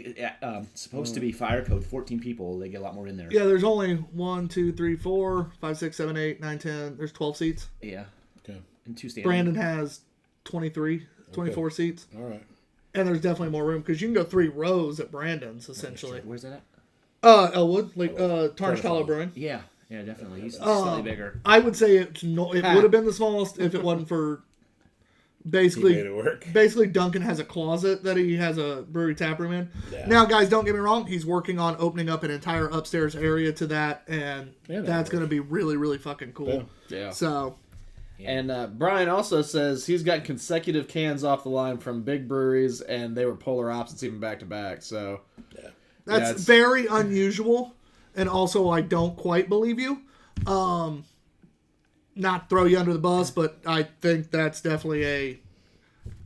supposed to be fire code 14 people. They get a lot more in there. Yeah, there's only 1, 2, 3, 4, 5, 6, 7, 8, 9, 10. There's 12 seats. Yeah. Okay. And 2 standing. Brandon has 23, 24 seats. All right. And there's definitely more room because you can go 3 rows at Brandon's, essentially. Where's that at? Elwood, Tarnished Hollow Brewing. Yeah, definitely. He's slightly bigger. I would say it would have been the smallest if it wasn't for He made basically it work. Duncan has a closet that he has a brewery tap room in. Yeah. Now, guys, don't get me wrong. He's working on opening up an entire upstairs area to that, and that's going to be really, really fucking cool. Yeah. So, And Brian also says he's got consecutive cans off the line from big breweries, and they were polar opposites even back to back. So that's very unusual, and also I don't quite believe you. Not throw you under the bus, but I think that's definitely a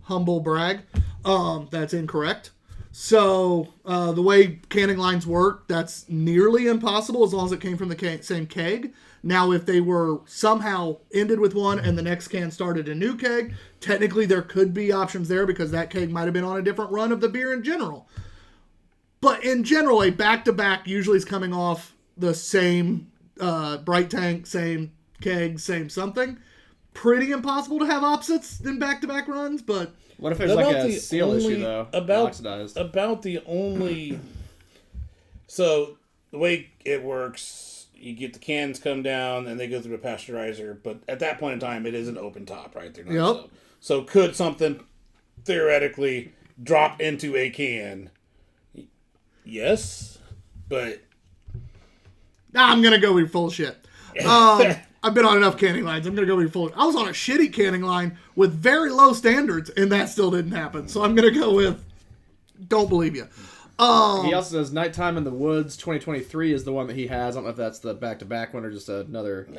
humble brag. That's incorrect. So the way canning lines work, that's nearly impossible as long as it came from the same keg. Now, if they were somehow ended with one and the next can started a new keg, technically there could be options there because that keg might have been on a different run of the beer in general. But in general, a back-to-back usually is coming off the same bright tank, same keg, same something. Pretty impossible to have opposites in back-to-back runs, but... what if there's like a seal issue, though? Oxidized. About the only... So, the way it works, you get the cans come down, and they go through a pasteurizer, but at that point in time, it is an open top, right? They're not Yep. So could something theoretically drop into a can? Yes, but... I'm going to go with full shit. I've been on enough canning lines. I'm going to go with full. I was on a shitty canning line with very low standards, and that still didn't happen. So I'm going to go with don't believe you. He also says Nighttime in the Woods 2023 is the one that he has. I don't know if that's the back-to-back one or just another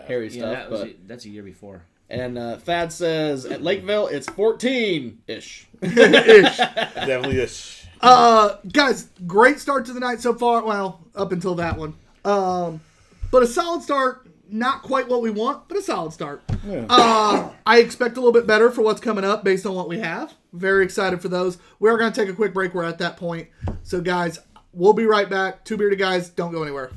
hairy stuff. That's a year before. And Thad says at Lakeville it's 14-ish. Definitely is. Guys, great start to the night so far. Well, up until that one. But a solid start. Not quite what we want, but a solid start. Yeah. I expect a little bit better for what's coming up based on what we have. Very excited for those. We are going to take a quick break. We're at that point. So, guys, we'll be right back. Two Bearded Guys, don't go anywhere.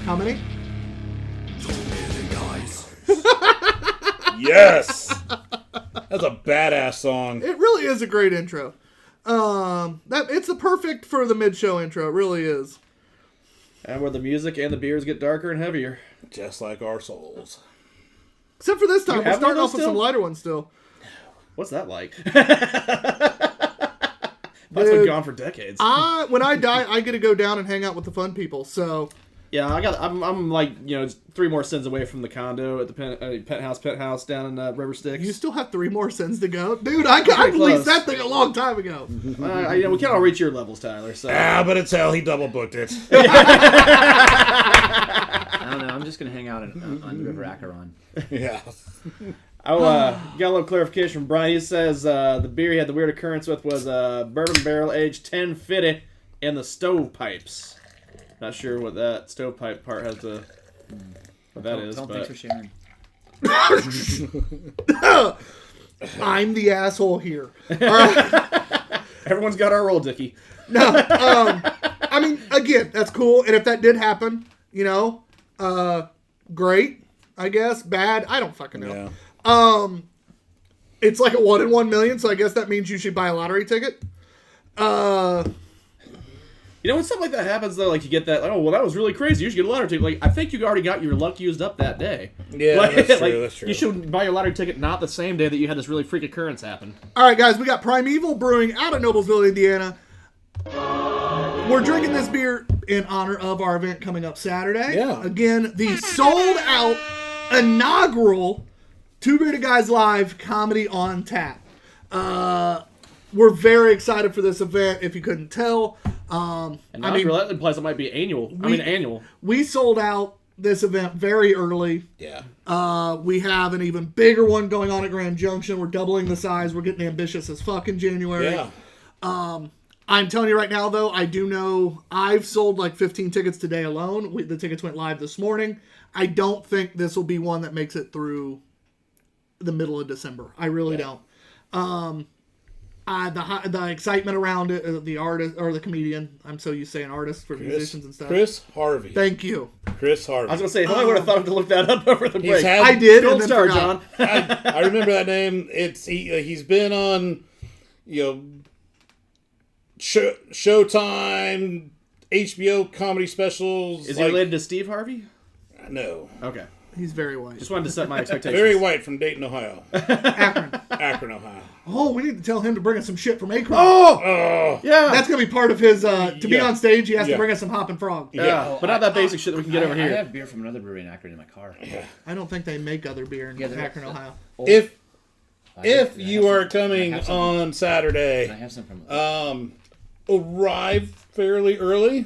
How many? Yes! That's a badass song. It really is a great intro. It's the perfect for the mid-show intro. It really is. And where the music and the beers get darker and heavier. Just like our souls. Except for this time, we're have one starting of off those with some still? lighter ones still. What's that like? That's been gone for decades. When I die, I get to go down and hang out with the fun people. So Yeah, I'm like 3 more sins away from the condo at the penthouse down in River Styx. you still have 3 more sins to go, dude. I released close. that thing a long time ago. we can't all reach your levels, Tyler. So But it's hell. He double booked it. I don't know. I'm just gonna hang out on River Acheron. Yeah. got a little clarification from Brian. He says the beer he had the weird occurrence with was bourbon barrel aged 1050 in the stovepipes. Not sure what that stovepipe part has to. What that is, Thanks for but sharing. I'm the asshole here. All right. everyone's got our role, Dickey. I mean, again, that's cool. And if that did happen, great, I guess. Bad, I don't fucking know. Yeah. It's like a 1 in 1 million, so I guess that means you should buy a lottery ticket. When something like that happens, though, like you get that, oh, well, that was really crazy. You should get a lottery ticket. Like, I think you already got your luck used up that day. Yeah, that's true. That's true. You should buy your lottery ticket not the same day that you had this really freak occurrence happen. All right, guys, we got Primeval Brewing out of Noblesville, Indiana. We're drinking this beer in honor of our event coming up Saturday. Yeah. Again, the sold-out inaugural Two Beerded Guys Live Comedy on Tap. We're very excited for this event, if you couldn't tell. That implies it might be annual. Annual. We sold out this event very early. Yeah. We have an even bigger one going on at Grand Junction. We're doubling the size. We're getting ambitious as fuck in January. Yeah. I'm telling you right now, though, I do know I've sold like 15 tickets today alone. The tickets went live this morning. I don't think this will be one that makes it through the middle of December. I really don't. The excitement around it, the artist or the comedian. I'm so used to saying artist for musicians and stuff. Chris Harvey. Thank you. Chris Harvey. I was gonna say, if I would have thought to look that up over the break. I did. Gold and then star, forgot. John. I remember that name. He's been on, Showtime, HBO comedy specials. Is he related to Steve Harvey? No. Okay. He's very white. Just wanted to set my expectations. Very white from Dayton, Ohio. Akron. Akron, Ohio. Oh, we need to tell him to bring us some shit from Akron. Oh! Yeah. That's going to be part of his, to be Yeah. on stage, he has Yeah. to bring us some Hoppin' Frog. Yeah. But not that basic shit that we can get over I here. have beer from another brewery in Akron in my car. Yeah. I don't think they make other beer in they're- Akron, Ohio. If I have you some- are coming I have some- on I Saturday, have some from. arrive fairly early.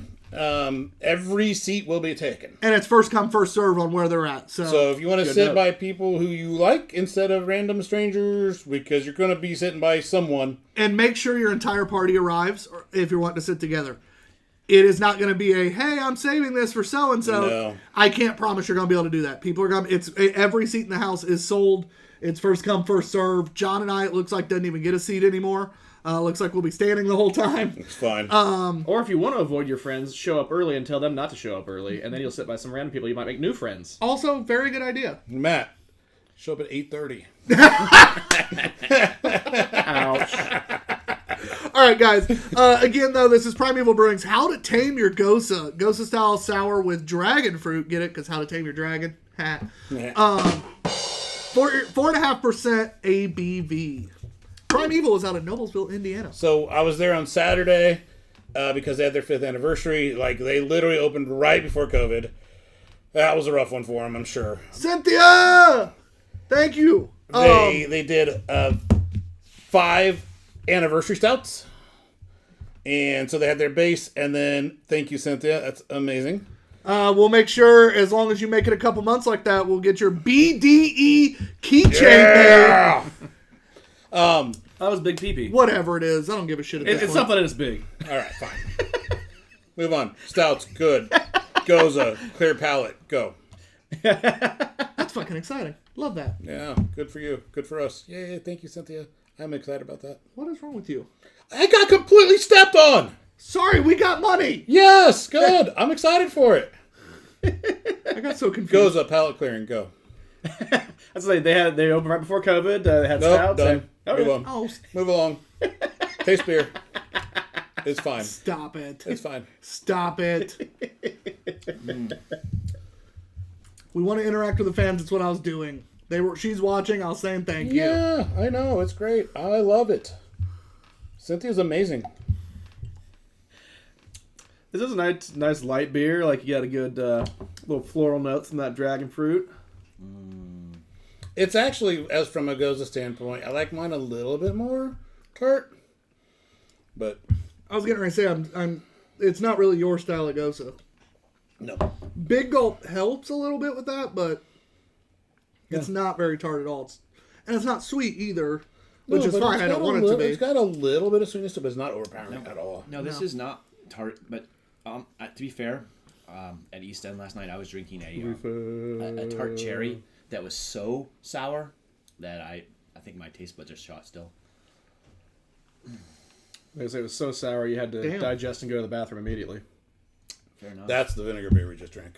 Every seat will be taken. And it's first come, first serve on where they're at. So if you want to Good sit note. by people who you like instead of random strangers, because you're going to be sitting by someone. And make sure your entire party arrives or if you're wanting to sit together. It is not going to be hey, I'm saving this for so-and-so. No. I can't promise you're going to be able to do that. People are going to, every seat in the house is sold. It's first come, first serve. John and I, it looks like, doesn't even get a seat anymore. Looks like we'll be standing the whole time. It's fine. Or if you want to avoid your friends, show up early and tell them not to show up early, and then you'll sit by some random people. You might make new friends. Also, very good idea. Matt, show up at 8:30. Ouch. All right, guys. Again, though, this is Primeval Brewing's How to Tame Your Gosa. Gosa style sour with dragon fruit. Get it? Because How to Tame Your Dragon. Ha. 4.5% ABV. Primeval is out of Noblesville, Indiana. So I was there on Saturday because they had their 5th anniversary. Like, they literally opened right before COVID. That was a rough one for them, I'm sure. Cynthia! Thank you. They did 5 anniversary stouts. And so they had their base, and then thank you, Cynthia. That's amazing. We'll make sure, as long as you make it a couple months like that, we'll get your BDE keychain Yeah! That was Big Pee-Pee. Whatever it is. I don't give a shit at this It's point. something that's big. All right, fine. Move on. Stouts, good. Goza, clear palate, go. That's fucking exciting. Love that. Yeah, good for you. Good for us. Yay, thank you, Cynthia. I'm excited about that. What is wrong with you? I got completely stepped on. Sorry, we got money. Yes, good. I'm excited for it. I got so confused. Goes up, pallet clearing, go. That's like they opened right before COVID. They had Nope, stouts. done. And, Move on. Oh, Move along. Taste beer. It's fine. stop it. It's fine. Stop it. We want to interact with the fans. That's what I was doing. She's watching. I was saying thank you. Yeah, I know. It's great. I love it. Cynthia's amazing. This is a nice light beer. Like you got a good little floral notes from that dragon fruit. It's actually, as from a Goza standpoint, I like mine a little bit more tart. But I was getting ready to say I'm. It's not really your style of Goza. no. Big Gulp helps a little bit with that, but it's not very tart at all. And it's not sweet either, which is fine. I don't want it to be. It's got a little bit of sweetness to it, but it's not overpowering at all. No, this is not tart. But to be fair, at East End last night, I was drinking a tart cherry that was so sour that I think my taste buds are shot still. Because it was so sour, you had to digest and go to the bathroom immediately. Fair enough. That's the vinegar beer we just drank.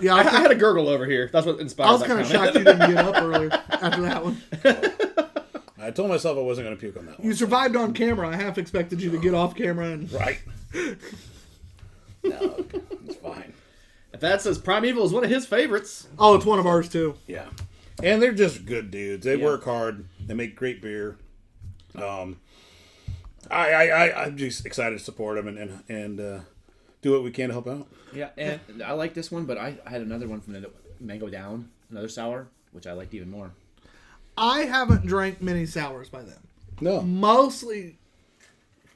Yeah, I had a gurgle over here. That's what inspired. I was kind of shocked you didn't get up earlier after that one. I told myself I wasn't going to puke on that one. You survived on camera. I half expected you to get off camera and. Right. No, it's fine. If that says Primeval is one of his favorites. Oh, it's one of ours too. Yeah. And they're just good dudes. They work hard. They make great beer. I'm just excited to support them and do what we can to help out. Yeah, and I like this one, but I had another one from the Mango Down, another sour, which I liked even more. I haven't drank many sours by them. No. Mostly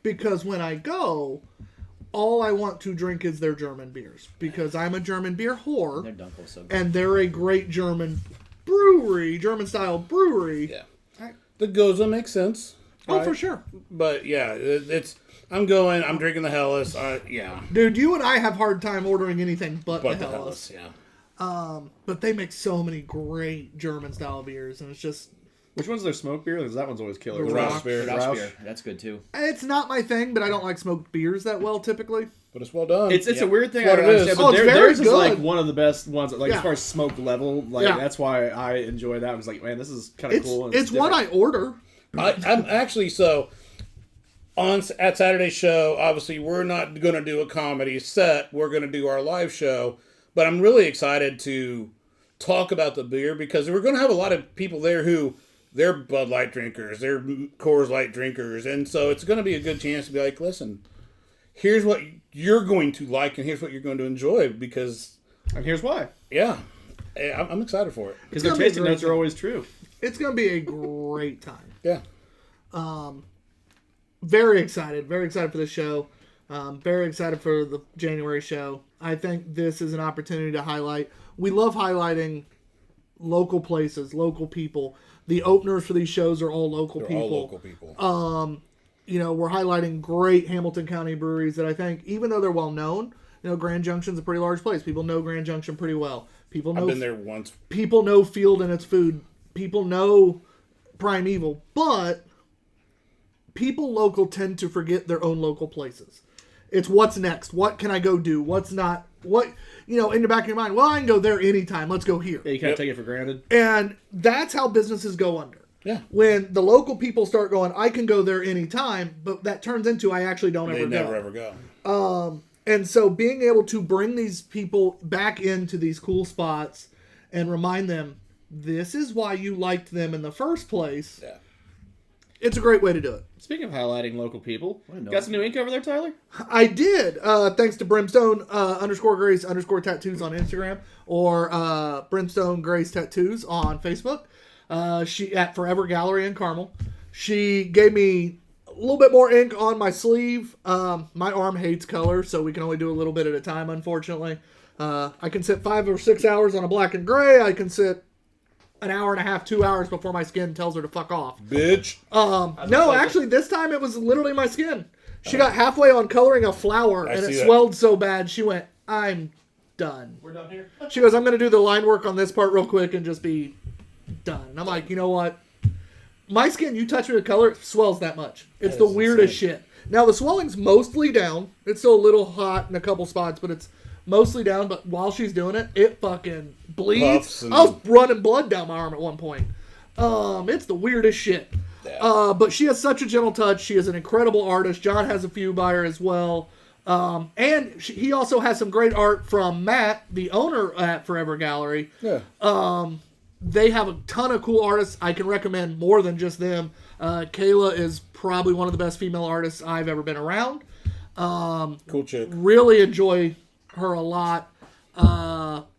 because when I go, all I want to drink is their German beers. Because I'm a German beer whore. Their Dunkel so good. And they're a great German brewery, German-style brewery. Yeah. The Goza makes sense. Oh, right? for sure. But, yeah, I'm drinking the Hellas. Yeah. Dude, you and I have hard time ordering anything but the the Hellas. yeah. But they make so many great German-style beers, and it's just... Which one's their smoke beer? Because that one's always killer. The Rauch beer. The Rauch beer. That's good, too. It's not my thing, but I don't like smoked beers that well, typically. But it's well done. It's a weird thing. It's what I don't it is. understand, Oh, but it's very theirs is good. like one of the best ones. Like as far as smoke level, like that's why I enjoy that. I was like, man, this is kind of cool. And It's what I order. I'm actually at Saturday's show, obviously we're not going to do a comedy set. We're going to do our live show. But I'm really excited to talk about the beer because we're going to have a lot of people there who they're Bud Light drinkers, they're Coors Light drinkers. And so it's going to be a good chance to be like, listen, here's what you're going to like and here's what you're going to enjoy because... And here's why. Yeah. I'm excited for it. Because their tasting notes are always true. It's going to be a great time. Yeah. Very excited for the show. Very excited for the January show. I think this is an opportunity to highlight. We love highlighting local places, local people. The openers for these shows are all local people. All local people. We're highlighting great Hamilton County breweries that I think, even though they're well known, Grand Junction's a pretty large place. People know Grand Junction pretty well. People know. I've been there once. People know Field and its food. People know Primeval, but people local tend to forget their own local places. It's what's next. What can I go do? What's not? What, in the back of your mind, well, I can go there anytime. Let's go here. Yeah, you kind of take it for granted. And that's how businesses go under. Yeah. When the local people start going, I can go there anytime, but that turns into I actually don't ever go. They never ever go. And so being able to bring these people back into these cool spots and remind them, this is why you liked them in the first place. Yeah. It's a great way to do it. Speaking of highlighting local people, got some new ink over there, Tyler? I did. Thanks to Brimstone _Grace _tattoos on Instagram or Brimstone Grace Tattoos on Facebook. She at Forever Gallery in Carmel. She gave me a little bit more ink on my sleeve. My arm hates color, so we can only do a little bit at a time, unfortunately. I can sit 5 or 6 hours on a black and gray. I can sit an hour and a half, 2 hours before my skin tells her to fuck off. Bitch. No, actually, this time it was literally my skin. She got halfway on coloring a flower, and it swelled so bad, she went, I'm done. We're done here? She goes, I'm going to do the line work on this part real quick and just be done. And I'm like, you know what? My skin, you touch me with color, it swells that much. It's the weirdest shit. Now the swelling's mostly down. It's still a little hot in a couple spots, but it's mostly down. But while she's doing it, it fucking bleeds. I was running blood down my arm at one point. It's the weirdest shit. Yeah. But she has such a gentle touch. She is an incredible artist. John has a few by her as well. And he also has some great art from Matt, the owner at Forever Gallery. Yeah. They have a ton of cool artists. I can recommend more than just them. Kayla is probably one of the best female artists I've ever been around. Cool chick. Really enjoy her a lot.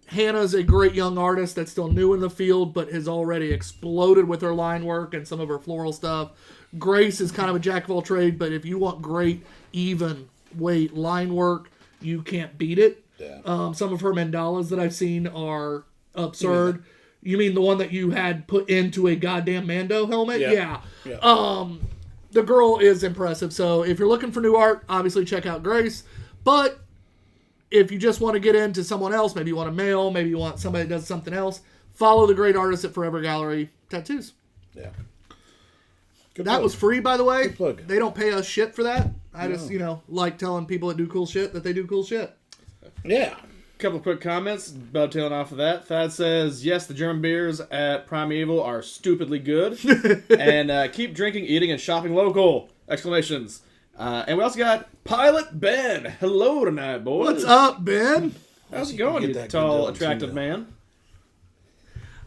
Hannah's a great young artist that's still new in the field, but has already exploded with her line work and some of her floral stuff. Grace is kind of a jack of all trades, but if you want great, even weight line work, you can't beat it. Yeah. Some of her mandalas that I've seen are absurd. You mean the one that you had put into a goddamn Mando helmet? Yeah. The girl is impressive. So if you're looking for new art, obviously check out Grace. But if you just want to get into someone else, maybe you want a male, maybe you want somebody that does something else, follow the great artists at Forever Gallery Tattoos. Yeah. That was free, by the way. Good plug. They don't pay us shit for that. I just, like telling people that do cool shit that they do cool shit. Yeah. Couple of quick comments, dovetailing off of that. Thad says, yes, the German beers at Primeval are stupidly good. And keep drinking, eating, and shopping local! Exclamations. And we also got Pilot Ben. Hello tonight, boys. What's up, Ben? How's it going, you tall, attractive man?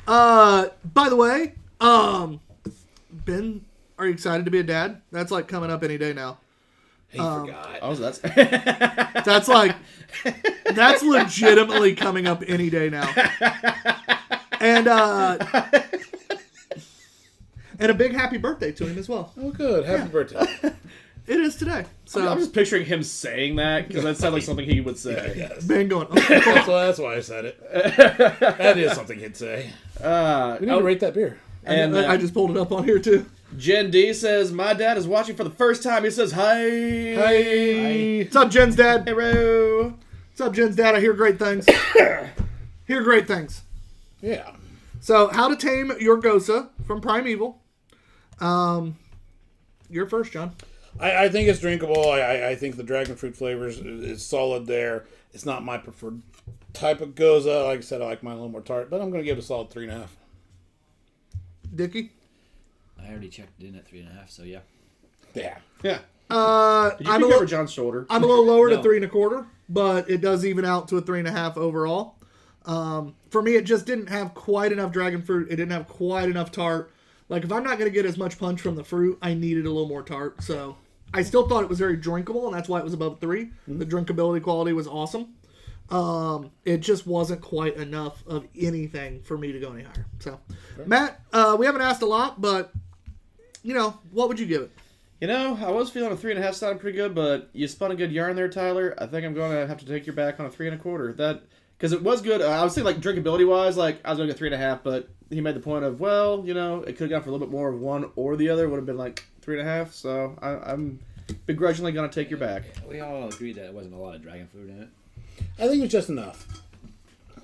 By the way, Ben, are you excited to be a dad? That's like coming up any day now. He forgot. Oh, that's... That's legitimately coming up any day now. And a big happy birthday to him as well. Oh, good. Happy birthday. It is today. So I'm just picturing him saying that, because that sounds like something he would say. Yes. Ben going, So that's why I said it. That is something he'd say. We need to rate that beer. and I just pulled it up on here too. Jen D says, my dad is watching for the first time. He says, hi. Hi. What's up, Jen's dad? Hello. What's up, Jen's dad? I hear great things. Hear great things. Yeah. So, How to Tame Your Gosa from Primeval. You're first, John. I think it's drinkable. I think the dragon fruit flavors is solid there. It's not my preferred type of Goza. Like I said, I like mine a little more tart, but I'm going to give it a solid 3.5. Dickey? I already checked it in at 3.5, so yeah. Yeah. Yeah. Did you I'm peek a little, over John's shoulder? I'm a little lower to No. 3.25, but it does even out to a 3.5 overall. For me, it just didn't have quite enough dragon fruit. It didn't have quite enough tart. Like, if I'm not going to get as much punch from the fruit, I needed a little more tart. So, I still thought it was very drinkable, and that's why it was above 3. Mm-hmm. The drinkability quality was awesome. It just wasn't quite enough of anything for me to go any higher. So, okay. Matt, we haven't asked a lot, but, what would you give it? I was feeling a 3.5 sounded pretty good, but you spun a good yarn there, Tyler. I think I'm going to have to take your back on a 3.25. Because it was good. I would say, drinkability-wise, I was going to get 3.5, but he made the point of, it could have gone for a little bit more of one or the other. Would have been 3.5. So I'm begrudgingly going to take your back. We all agreed that it wasn't a lot of dragon fruit in it. I think it was just enough.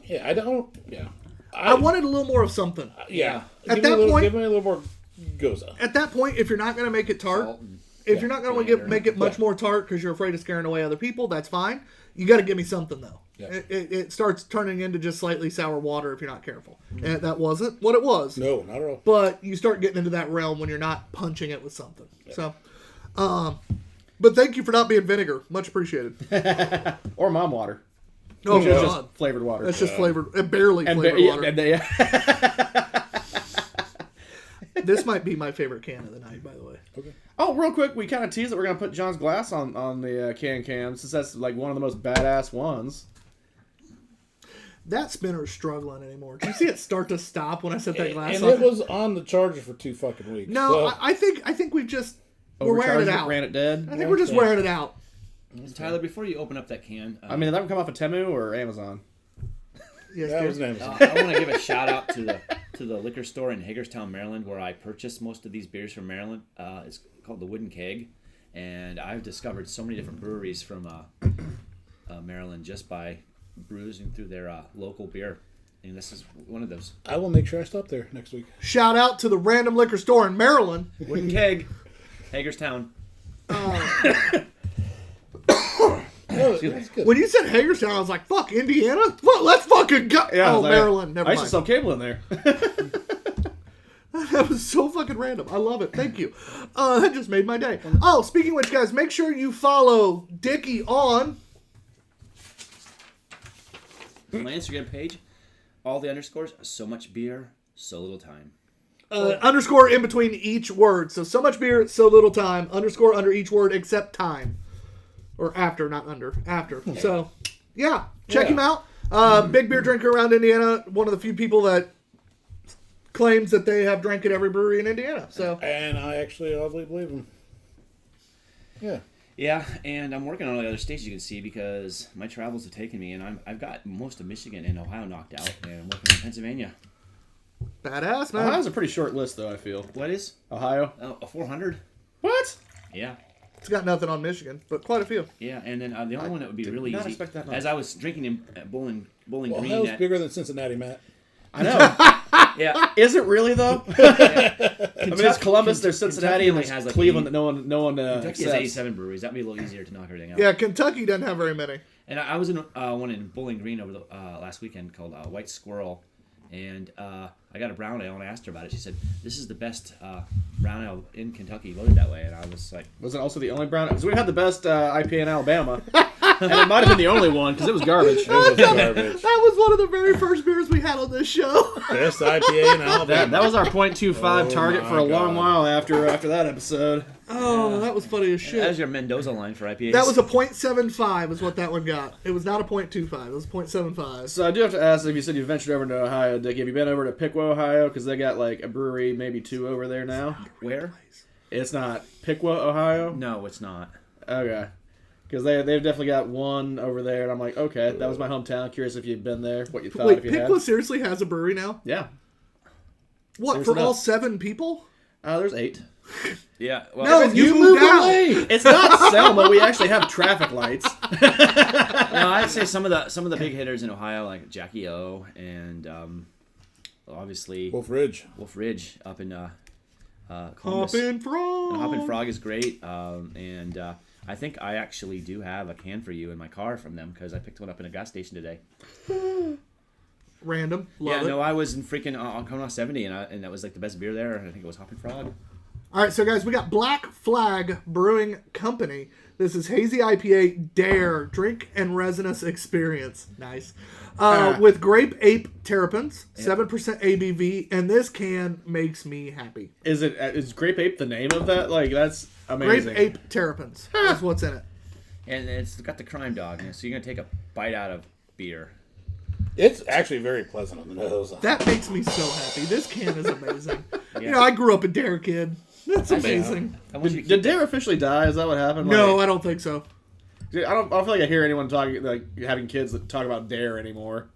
Yeah, I don't... Yeah. I wanted a little more of something. Yeah. At that point... Give me a little more Goza. At that point, if you're not going to make it tart... If you're not going to make it much more tart because you're afraid of scaring away other people, that's fine. You got to give me something, though. Yeah. It starts turning into just slightly sour water if you're not careful. Mm-hmm. And that wasn't what it was. No, not at all. But you start getting into that realm when you're not punching it with something. Yeah. So, but thank you for not being vinegar. Much appreciated. Or mom water. Oh, Which is just flavored water. That's just flavored, barely flavored water. This might be my favorite can of the night, by the way. Okay. Oh, real quick, we kind of teased that we're going to put John's glass on the can since that's one of the most badass ones. That spinner's struggling anymore. Did you see it start to stop when I set that glass and on? And it was on the charger for 2 fucking weeks. No, so. I think we've just... We're wearing it out. Ran it dead. I think we're just wearing it out. Tyler, before you open up that can... did that one come off of Temu or Amazon? Yes, that was Amazon. I want to give a shout out to the liquor store in Hagerstown, Maryland, where I purchased most of these beers from Maryland. It's called the Wooden Keg, and I've discovered so many different breweries from Maryland just by bruising through their local beer, and this is one of those. I will make sure I stop there next week. Shout out to the random liquor store in Maryland. Wooden Keg, Hagerstown. No, that's good. When you said Hagerstown, I was like, fuck, Indiana? Well, let's fucking go. Yeah, Oh, like, Maryland. Never I used to mind. sell cable in there. That was so fucking random. I love it. Thank you. That just made my day. Oh, speaking of which, guys, make sure you follow Dickey on... My Instagram page, all the underscores, so much beer, so little time. Underscore in between each word. So much beer, so little time. Underscore under each word except time. Or after, not under. After. So, yeah. Check him out. Big beer drinker around Indiana. One of the few people that claims that they have drank at every brewery in Indiana. So, And I actually oddly believe him. Yeah. Yeah, and I'm working on all the other states you can see because my travels have taken me, and I've got most of Michigan and Ohio knocked out, and I'm working in Pennsylvania. badass, man. Ohio's a pretty short list, though, I feel. What is? Ohio? A 400. What? Yeah. It's got nothing on Michigan, but quite a few. Yeah, and then the only one that would be did really not easy, expect that much. as I was drinking in Bowling Green. Ohio's bigger than Cincinnati, Matt. I know. Yeah. Is it really, though? I mean, there's Columbus, there's Cincinnati, and Kentucky there's has, like, Cleveland that no one Kentucky has accepts. 87 breweries. That'd be a little easier to knock everything out. Yeah, Kentucky doesn't have very many. And I was in one in Bowling Green over the last weekend called White Squirrel, and I got a brown ale and I asked her about it. She said, "This is the best brown ale in Kentucky." Voted that way, and I was like, Was it also the only brown? Because we had the best IPA in Alabama, and it might have been the only one because it was garbage. It was garbage. That was one of the very first beers we had on this show. Best IPA in Alabama. That was our .25 Oh target my for a long God. while after that episode. Oh, that was funny as "That shit. was your Mendoza line for IPAs." That was a .75 is what that one got. It was not a .25. It was .75. So I do have to ask, if you said you ventured over to Ohio, Dick, have you been over to Piqua, Ohio? Because they got like a brewery, maybe two over there now. Where? It's not Piqua, Ohio? No, it's not. Okay. Because they've definitely got one over there, and I'm like, okay, that was my hometown. Curious if you'd been there, what you thought Wait, if you Piqua had. seriously has a brewery now? Yeah. What, Seriously for all enough. 7 people? There's 8. Yeah. Well, No, you moved out. It's not Selma. We actually have traffic lights. no, I'd say some of the big hitters in Ohio, like Jackie O and obviously Wolf Ridge. Wolf Ridge up in Columbus. Hoppin' Frog. And Hoppin' Frog is great, and I think I actually do have a can for you in my car from them because I picked one up in a gas station today. Random. Love Yeah, it. no, I was in freaking on Kona 70, and that was like the best beer there. I think it was Hoppin' Frog. All right, so guys, we got Black Flag Brewing Company. This is Hazy IPA Dare Drink and Resinous Experience. Nice. With grape ape terpenes, 7% ABV, and this can makes me happy. Is Grape Ape the name of that? Like, that's amazing. Grape ape terpenes is what's in it. And it's got the crime dog, so you're gonna take a bite out of beer. It's actually very pleasant on the nose. That makes me so happy. This can is amazing. You know, I grew up a Dare kid. That's amazing. I want you to Did keep Dare officially die? Is that what happened? No, Like, I don't think so. I don't feel like I hear anyone talking, like, having kids that talk about Dare anymore.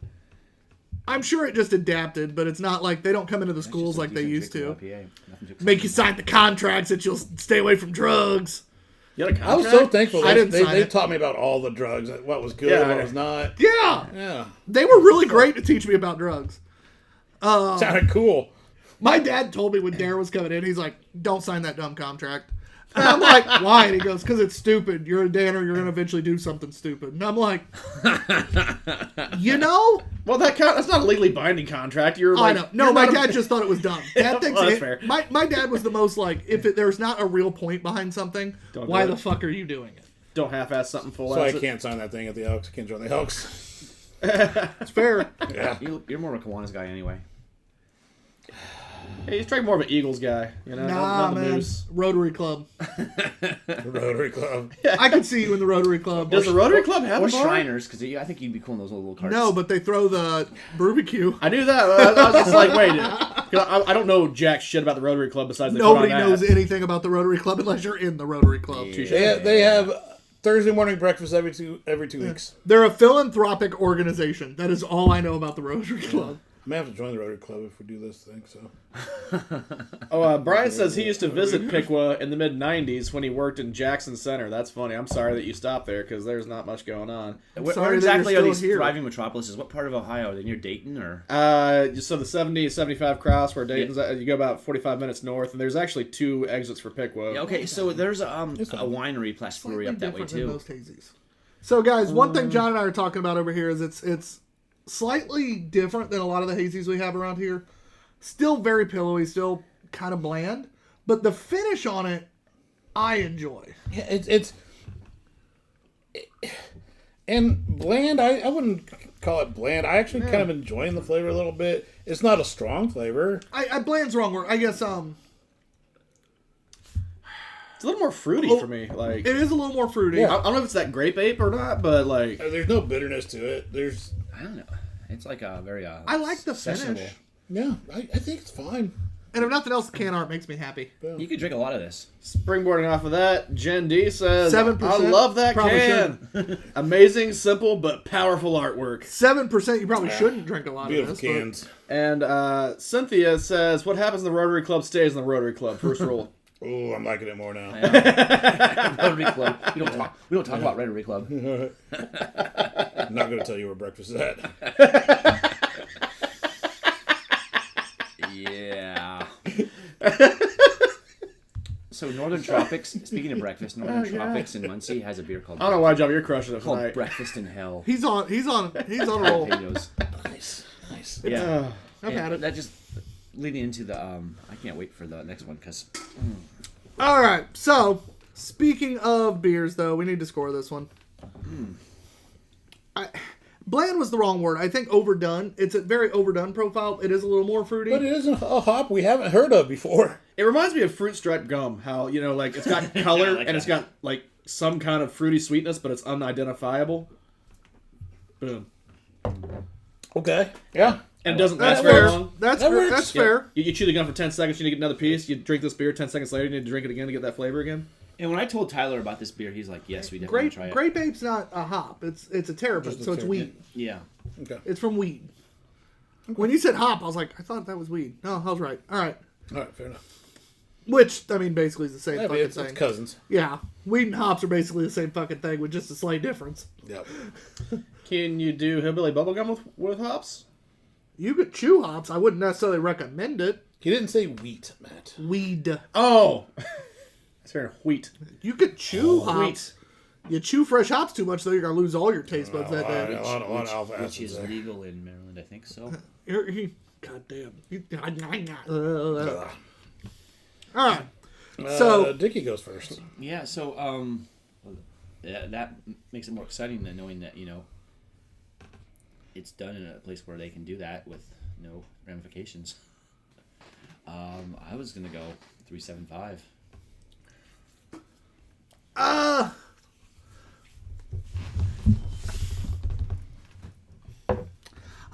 I'm sure it just adapted, but it's not like they don't come into the It's schools just a like they decent used to. drinkable IPA. Nothing too Make you exciting. sign the contracts that you'll stay away from drugs. You had a I was contract? so thankful. I didn't sign They it. taught me about all the drugs, what was good, Yeah, what was not. Yeah. Yeah. They were really great to teach me about drugs. Sounded cool. My dad told me when Dare was coming in, he's like, don't sign that dumb contract. And I'm like, why? And he goes, because it's stupid. You're a Danner. You're going to eventually do something stupid. And I'm like, you know? Well, that's not a legally binding contract. You're I like, know. No, you're my not a- dad just thought it was dumb. Dad thinks well, that's it- fair. My dad was the most like, if there's not a real point behind something, Don't why do the it. fuck are you doing it? Don't half-ass something full So I ass. can't sign that thing at the Elks. I can't join the Elks. It's fair. Yeah. You're more of a Kiwanis guy anyway. Hey, he's straight more of an Eagles guy, you know, Nah, not the man. Moose. Rotary Club. Rotary Club. I could see you in the Rotary Club. Does the Rotary Club have Or a bar? Shriners, because I think you'd be cool in those little carts. No, but they throw the barbecue. I knew that. I was just like, wait. 'Cause I don't know jack shit about the Rotary Club besides they Nobody put on knows that. anything about the Rotary Club unless you're in the Rotary Club. Yeah. They have Thursday morning breakfast every two weeks. They're a philanthropic organization. That is all I know about the Rotary Club. may have to join the Rotary Club if we do this thing. So Brian says he used to visit Piqua in the mid-'90s when he worked in Jackson Center. That's funny. I'm sorry that you stopped there because there's not much going on. Where exactly are these thriving metropolises? What part of Ohio? Are they near Dayton or? So the 70-75 cross where Dayton's at, you go about 45 minutes north, and there's actually 2 exits for Piqua. Yeah, okay, so there's a winery / brewery up that way too. Most hazies. So guys, one thing John and I are talking about over here is it's slightly different than a lot of the hazies we have around here. Still very pillowy, still kind of bland, but the finish on it, I enjoy. yeah, it's and bland. I wouldn't call it bland. I actually kind of enjoying the flavor a little bit. It's not a strong flavor. I bland's the wrong word. I guess It's a little more fruity for me. Like it is a little more fruity. I don't know if it's that grape ape or not, but like There's no bitterness to it. I don't know. It's like a very I like the sessionable. finish. Yeah, I think it's fine. And if nothing else, the can art makes me happy. You could drink a lot of this. springboarding off of that, Jen D says 7%? I love that Probably can. Amazing, simple, but powerful artwork. 7%. You probably shouldn't drink a lot Beautiful of this. cans. And Cynthia says, what happens in the Rotary Club stays in the Rotary Club. First rule. Oh, I'm liking it more now. Rotary Club. We don't talk about Rotary Club. I'm not going to tell you where breakfast is at. Yeah. So Northern Tropics, speaking of breakfast, Northern Tropics in Muncie has a beer called I don't know why, John, you're crushing it called tonight. Breakfast in Hell. He's on a roll. Potatoes. Nice. Yeah. I've had it. That just leading into the I can't wait for the next one because All right. So, speaking of beers, though, we need to score this one. Bland was the wrong word. I think overdone. It's a very overdone profile. It is a little more fruity. But it isn't a hop we haven't heard of before. It reminds me of fruit stripe gum. How, like, it's got color like and it's got, like, some kind of fruity sweetness, but it's unidentifiable. Boom. Okay. Yeah. And it doesn't That's last very fair. long. That's That fair. works. That's Yeah. fair. You chew the gum for 10 seconds, you need to get another piece. You drink this beer 10 seconds later, you need to drink it again to get that flavor again. and when I told Tyler about this beer, he's like, "Yes, we definitely try it." Grape ape's not a hop. It's a terrapin, Just a so it's terrapin. weed. Yeah. Okay. It's from weed. When you said hop, I was like, I thought that was weed. No, I was right. All right. All right. Fair enough. Which, I mean, basically is the same Yeah, fucking it's thing. cousins. Yeah. Weed and hops are basically the same fucking thing with just a slight difference. Yep. Can you do hillbilly bubblegum with hops? You could chew hops. I wouldn't necessarily recommend it. He didn't say wheat, Matt. Weed. Oh! It's very wheat. You could chew hops. Wheat. You chew fresh hops too much, though, you're going to lose all your taste buds that day. A lot of alpha Which acids is there. legal in Maryland, I think so. God damn. All right. So, Dickey goes first. Yeah. So that makes it more exciting than knowing that it's done in a place where they can do that with no ramifications. I was gonna go 3.75.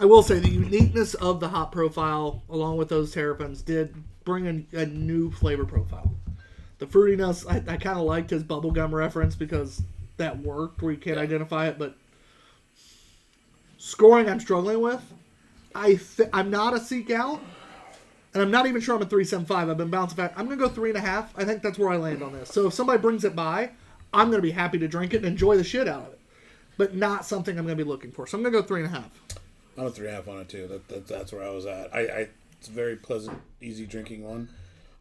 I will say the uniqueness of the hop profile, along with those terrapins, did bring a new flavor profile. The fruitiness, I kind of liked his bubblegum reference because that worked where you can't identify it, but scoring I'm struggling with. I'm not a seek out, and I'm not even sure I'm a 3.75. I've been bouncing back. I'm going to go 3.5. I think that's where I land on this. So if somebody brings it by, I'm going to be happy to drink it and enjoy the shit out of it, but not something I'm going to be looking for. So I'm going to go 3.5. I'm a 3.5 on it too. That's where I was at. It's a very pleasant, easy drinking one.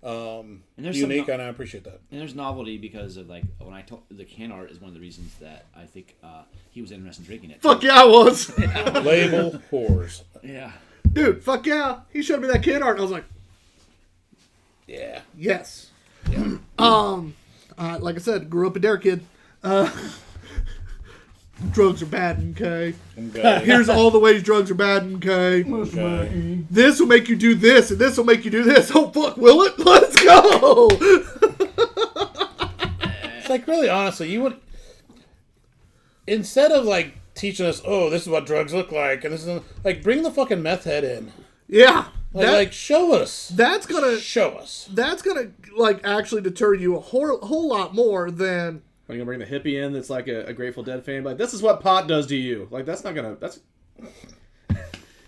And there's Unique, some and I appreciate that. And there's novelty because of when I told the can art is one of the reasons that I think he was interested in drinking it. Fuck yeah, I was. Label whores. Yeah. Dude, fuck yeah. He showed me that can art and I was like, Yeah. yes. Like I said, grew up a dare kid. Drugs are bad, okay? Okay. Here's all the ways drugs are bad, okay? Okay. This will make you do this, and this will make you do this. Oh, fuck, will it? Let's go! It's like, really, honestly, you would, instead of teaching us, oh, this is what drugs look like, and this is bring the fucking meth head in. Yeah. Show us. That's gonna actually deter you a whole lot more than... Are you going to bring the hippie in that's like a Grateful Dead fan? Like, this is what pot does to you. Like, that's not going to... That's...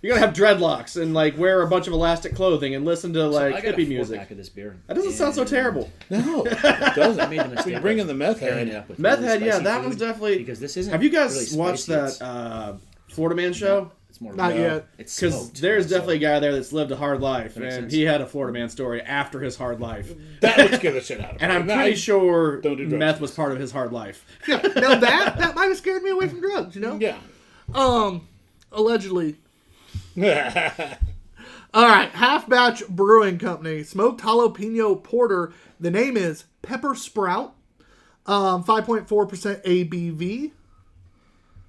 You gotta have dreadlocks and like wear a bunch of elastic clothing and listen to like I got hippie a music. pack of this beer. That doesn't sound so terrible. No, it doesn't. I made the mistake. You bring in the meth pairing it head. up with Meth really head, yeah, spicy that food, one's definitely. because this isn't. Have you guys really watched spicy. that Florida Man show? It's more Not yet. It's Because smoked. there's So- definitely a guy there that's lived a hard life, makes and sense. he had a Florida Man story after his hard life. That would scare the shit out of me. And I'm Now, pretty sure don't do drugs. meth was part of his hard life. Yeah, now that might have scared me away from drugs, you know? Yeah. Allegedly. All right, Half Batch Brewing Company, smoked jalapeno porter. The name is Pepper Sprout, 5.4% ABV.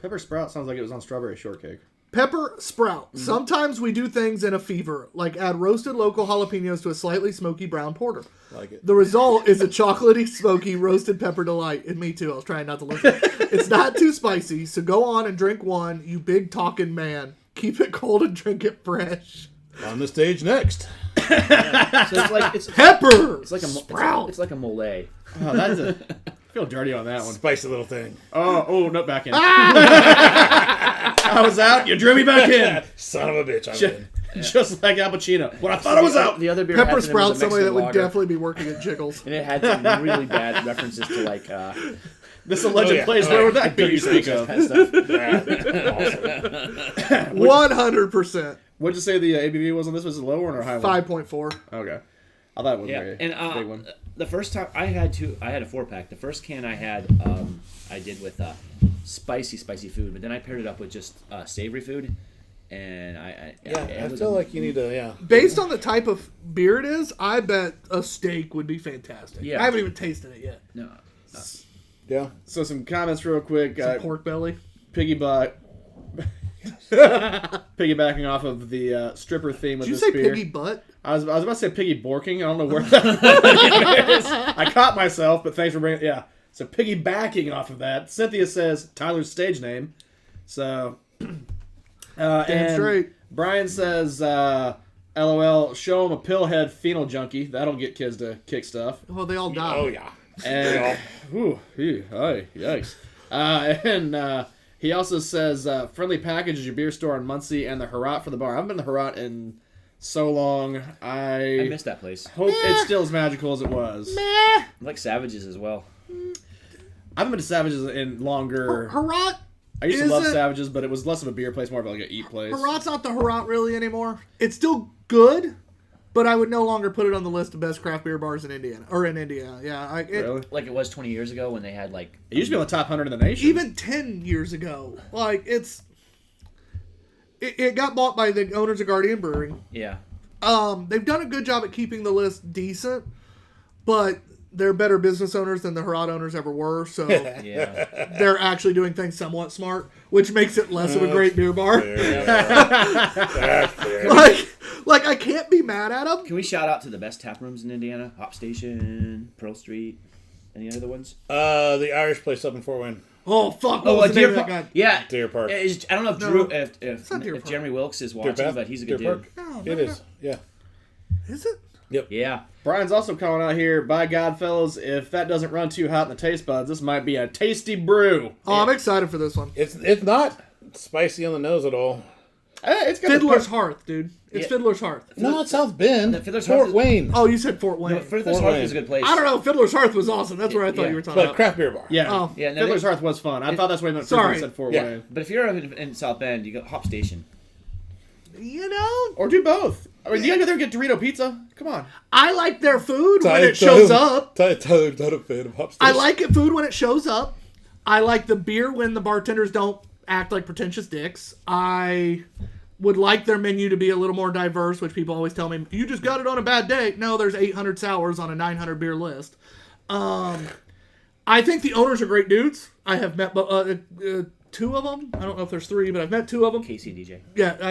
Pepper Sprout sounds like it was on Strawberry Shortcake. Pepper Sprout. Sometimes we do things in a fever, like add roasted local jalapenos to a slightly smoky brown porter. Like it. The result is a chocolatey, smoky, roasted pepper delight. And me too, I was trying not to listen. It's not too spicy, so go on and drink one, you big talking man. Keep it cold and drink it fresh. On the stage next. So it's like Pepper it's like a Sprout. it's like a mole. Oh, that's a. I feel dirty on that one. Spicy little thing. Oh, no, back in. I was out, you drew me back in. Son of a bitch. I'm in. Just like Al Pacino. When I thought I was out. The other beer Pepper had to- there was Sprout, a somebody that Mexican would lager, definitely be working at Jiggles. and it had some really bad references to like This alleged Oh, yeah. place, Oh, where yeah. would that be you speak that of? kind of stuff. 100%. What'd you say the ABV was on this? Was it a low one or a high one? 5.4. Okay. I thought it was Yeah, a and big one. the first time I had a 4-pack. The first can I had, I did with spicy food, but then I paired it up with just savory food, and I feel like you need to, Based on the type of beer it is, I bet a steak would be fantastic. Yeah. I haven't even tasted it yet. no. Yeah. So some comments real quick. Some pork belly. Piggybacking off of the stripper theme of Did you this say beer. piggy butt? I was about to say piggy borking. I don't know where that is. I caught myself, but thanks for bringing it. Yeah. So piggybacking off of that, Cynthia says Tyler's stage name. So, and straight. Brian says, LOL, show him a pillhead phenol junkie. That'll get kids to kick stuff. Oh, they all died. Oh, yeah. And, yikes. And he also says, friendly package is your beer store on Muncie and the Herat for the bar. I haven't been to the Herat in so long. I missed that place. Hope it's still as magical as it was. I like Savages as well. I haven't been to Savages in longer. Herat? I used to love isn't- Savages, but it was less of a beer place, more of like an eat place. Herat's not the Herat really anymore. It's still good, but I would no longer put it on the list of best craft beer bars in Indiana. Or in Indiana, yeah. Really? Like it was 20 years ago when they had like. It used to be on the top 100 in the nation. Even 10 years ago. Like, it got bought by the owners of Guardian Brewery. Yeah. They've done a good job at keeping the list decent, but they're better business owners than the Herat owners ever were, so Yeah. they're actually doing things somewhat smart, which makes it less of a great beer bar. That's fair. Like I can't be mad at them. Can we shout out to the best tap rooms in Indiana? Hop Station, Pearl Street, any other ones? The Irish place up in Fort Wayne. Oh fuck! What was the name of that guy? Yeah. Deer Park. I don't know if No. Drew, not Deer if Park. Jeremy Wilkes is Deer watching, Path? but he's a Deer good Park? dude. No, It is. Yeah. Is it? Yeah. Brian's also calling out here, by God, fellas, if that doesn't run too hot in the taste buds, this might be a tasty brew. Oh, I'm excited for this one. It's not spicy on the nose at all. It's got Fiddler's Hearth, dude. It's Yeah. Fiddler's Hearth. Not South Bend. Fiddler's Fort Hearth is- Wayne. Oh, you said Fort Wayne. Fiddler's Fort Hearth Wayne. is a good place. I don't know. Fiddler's Hearth was awesome. That's what I thought Yeah. you were talking But about. craft beer bar. Yeah. Oh. Yeah, no, Fiddler's they- Hearth was fun. I thought that's why I meant Sorry. said Fort Yeah. Wayne. But if you're in South Bend, you go Hop Station. You know, Or do both. I mean, you gotta go there and get Dorito pizza. Come on. I like their food when it shows up. Tyler's not a fan of Hop I Station. like it food when it shows up. I like the beer when the bartenders don't act like pretentious dicks. I would like their menu to be a little more diverse, which people always tell me, you just got it on a bad day. No, there's 800 sours on a 900 beer list. I think the owners are great dudes. I have met two of them. I don't know if there's three, but I've met two of them. Casey and DJ.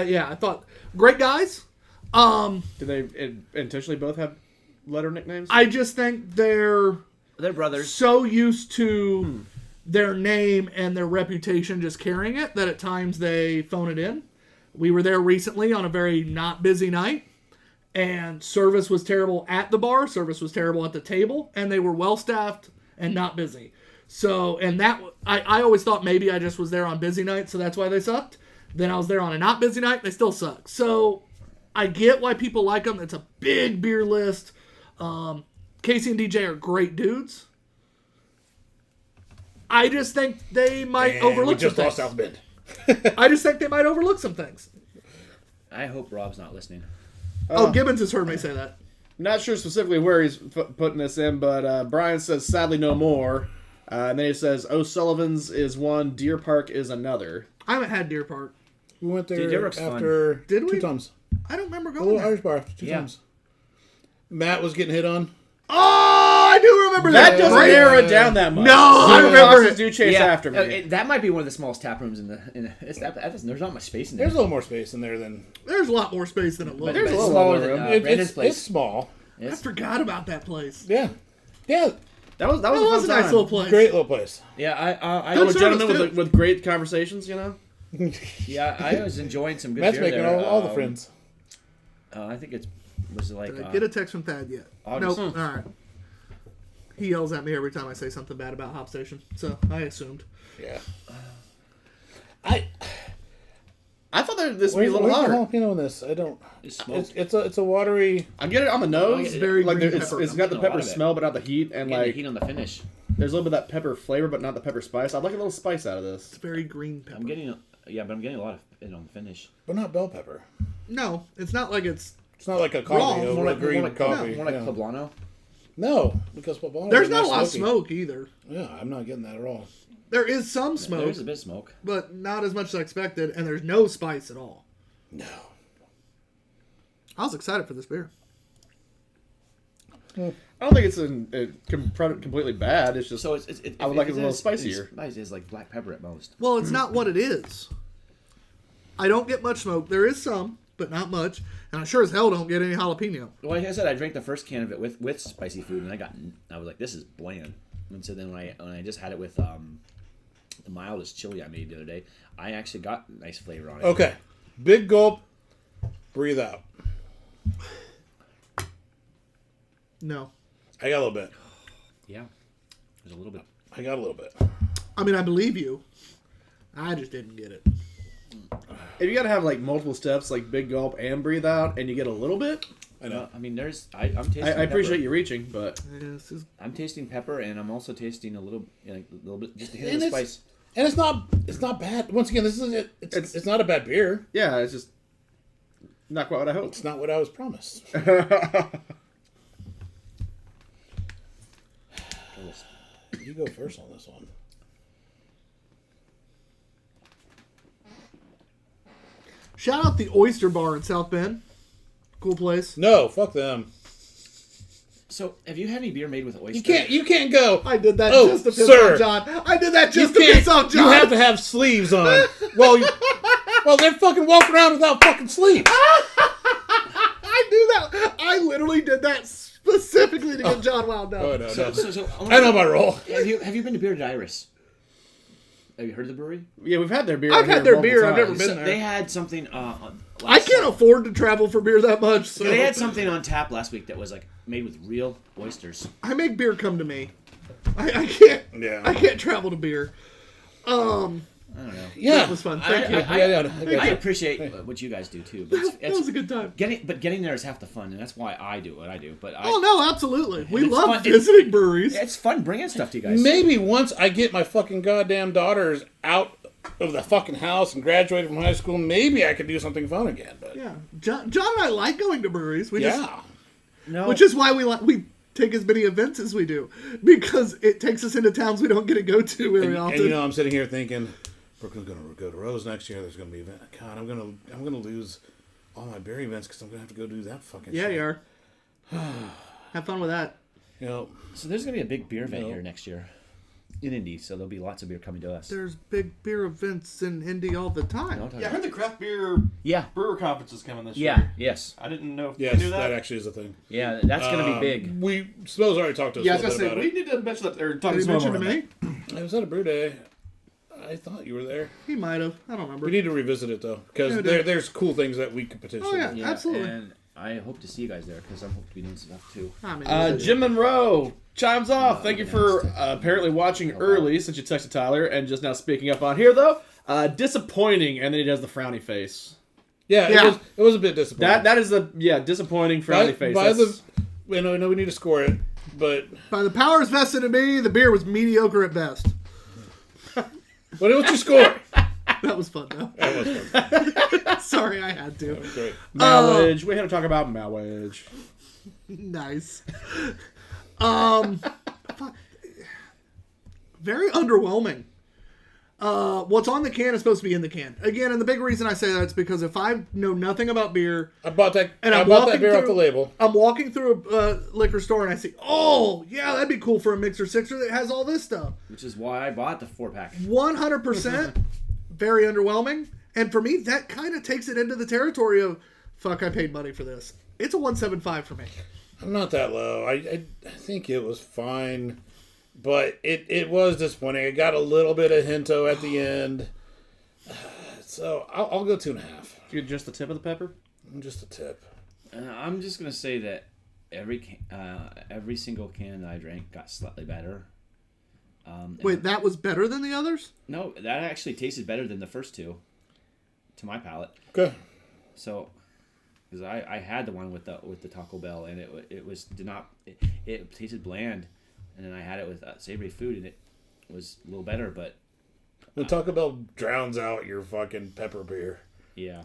Yeah, I thought great guys. Did they intentionally both have letter nicknames? I just think they're brothers. so used to their name and their reputation just carrying it that at times they phone it in. We were there recently on a very not busy night, and service was terrible at the bar, service was terrible at the table, and they were well staffed and not busy. So, and that I always thought maybe I just was there on busy nights, so that's why they sucked. Then I was there on a not busy night. They still suck. So I get why people like them. It's a big beer list. Casey and DJ are great dudes. I just think they might overlook we just some lost things. South Bend. I just think they might overlook some things. I hope Rob's not listening. Gibbons has heard me say that. Not sure specifically where he's putting this in, but Brian says, sadly no more. And then he says, O'Sullivan's is one, Deer Park is another. I haven't had Deer Park. We went there Dude, Derek's after fun. Did we? 2 times. I don't remember A going little there. Irish bar after 2 times. Matt was getting hit on. Oh, I do remember That that. doesn't Great. narrow it down that much. No, I remember Foxes it. do chase after me. That might be one of the smallest tap rooms in the. There's not much space in there. There's a little more space in there than... There's a lot more space than it looks. there's a It's little smaller wiggle than room. Brandon's place. It's small. I forgot about that place. Yeah. Yeah. That was That a was a fun nice time. little place. Great little place. Yeah, I Good Little service, gentlemen too. with great conversations, you know? yeah, I was enjoying some good Matt's beer making there. all the friends. I think it was like Did I get a text from Thad yet? August. Nope. All right. He yells at me every time I say something bad about Hop Station, so I assumed. Yeah. I thought this would be Where's a little the hotter. jalapeno in this? I don't... It's smoked. It's a watery... I'm getting it on the nose. It's very like green it's pepper. got the I'm getting a pepper lot of it. smell, but not the heat. And Getting the like, heat on the finish. there's a little bit of that pepper flavor, but not the pepper spice. I'd like a little spice out of this. It's very green pepper. I'm getting a lot of it on the finish. But not bell pepper. No, it's not like it's... It's not like a coffee Raw. over a green coffee. More like yeah. poblano. No, because poblano There's is not a lot of smoky. smoke either. Yeah, I'm not getting that at all. There is some smoke, There's a bit of smoke. but not as much as I expected, and there's no spice at all. No. I was excited for this beer. I don't think it's completely bad. It's just So I would like it a little spicier. It's like black pepper at most. Well, it's not what it is. I don't get much smoke. There is some, but not much. And I sure as hell don't get any jalapeno. Well, like I said, I drank the first can of it with spicy food, and I was like, this is bland. And so then when I just had it with the mildest chili I made the other day, I actually got nice flavor on it. Okay. Big gulp. Breathe out. No. I got a little bit. Yeah, there's a little bit. I got a little bit. I mean, I believe you. I just didn't get it. If you gotta have like multiple steps, like big gulp and breathe out, and you get a little bit, I know. I mean, I'm tasting. I appreciate pepper. you reaching, but This is I'm tasting pepper, and I'm also tasting a little bit, just a hint And of it's- spice. And it's not bad. Once again, this is it. It's not a bad beer. yeah, it's just not quite what I hoped. It's not what I was promised. You go first on this one. shout out the Oyster Bar in South Bend. Cool place. No, fuck them. So, have you had any beer made with oyster? You can't go. I did that Oh, just to piss sir. off John. I did that just You to can't. piss off John. You have to have sleeves on. Well, they're fucking walking around without fucking sleeves. I do that. I literally did that specifically to get John wound up. Oh no, no. So I know my role. Have you been to Bearded Iris? Have you heard of the brewery? Yeah, we've had their beer. I've here had their multiple beer, I've never times. been So there. they had something. I can't afford to travel for beer that much. So They had something on tap last week that was like made with real oysters. I make beer come to me. I can't. Yeah. I can't travel to beer. I don't know. Yeah, That was fun. Thank you. I appreciate what you guys do too, but That was a good time. getting there is half the fun, and that's why I do what I do. But Oh no, absolutely. We it's love fun. visiting breweries. it's fun bringing stuff to you guys. Maybe once I get my fucking goddamn daughters out of the fucking house and graduate from high school, maybe I could do something fun again. But Yeah, John and I like going to breweries. We just, No, which is why we take as many events as we do, because it takes us into towns we don't get to go to very often. And you know, I'm sitting here thinking, Brooklyn's gonna go to Rose next year. There's gonna be an event. God, I'm gonna lose all my beer events because I'm gonna have to go do that fucking. Yeah, shit. you are. Have fun with that. You know, so there's gonna be a big beer event No. here next year in Indy, so there'll be lots of beer coming to us. There's big beer events in Indy all the time. No, Yeah, I heard the craft beer yeah, brewer conference is coming this yeah, year. yes, I didn't know if yes, you knew that that. actually is a thing. yeah. That's gonna be big. We Smells already talked to us Yeah, I a was little gonna bit say about we need to mention that or talk Did he to mention to someone me? it. It was at a brew day. I thought you were there. He might have. I don't remember. We need to revisit it though, because Yeah, we do. there's cool things that we could potentially. Oh, yeah. do. Yeah, Absolutely. And I hope to see you guys there because I'm hope to be doing stuff too. I mean, Jim Monroe chimes off. Thank you for apparently watching early since you texted Tyler and just now speaking up on here, though. Disappointing, and then he does the frowny face. Yeah. It was a bit disappointing. That is disappointing frowny face. I know we need to score it, but By the powers vested in me, the beer was mediocre at best. what's your score? That was fun, though. That was fun. Sorry, I had to. That was great. Marriage. We had to talk about marriage. Nice. Very underwhelming. What's on the can is supposed to be in the can. Again, and the big reason I say that is because if I know nothing about beer, I bought that beer off the label. I'm walking through a liquor store and I see, oh, yeah, that'd be cool for a mixer sixer that has all this stuff. Which is why I bought the 4-pack. 100% very underwhelming. And for me, that kind of takes it into the territory of, fuck, I paid money for this. It's a 175 for me. I'm not that low. I think it was fine. But it was disappointing. I got a little bit of Hinto at the end. So I'll go 2.5. You get just the tip of the pepper? Just a tip. I'm just going to say that every single can that I drank got slightly better. Wait, that was better than the others? No, that actually tasted better than the first two, to my palate. Okay. So, because I had the one with the Taco Bell, and it tasted bland. And then I had it with savory food, and it was a little better, but... The Taco Bell drowns out your fucking pepper beer. Yeah.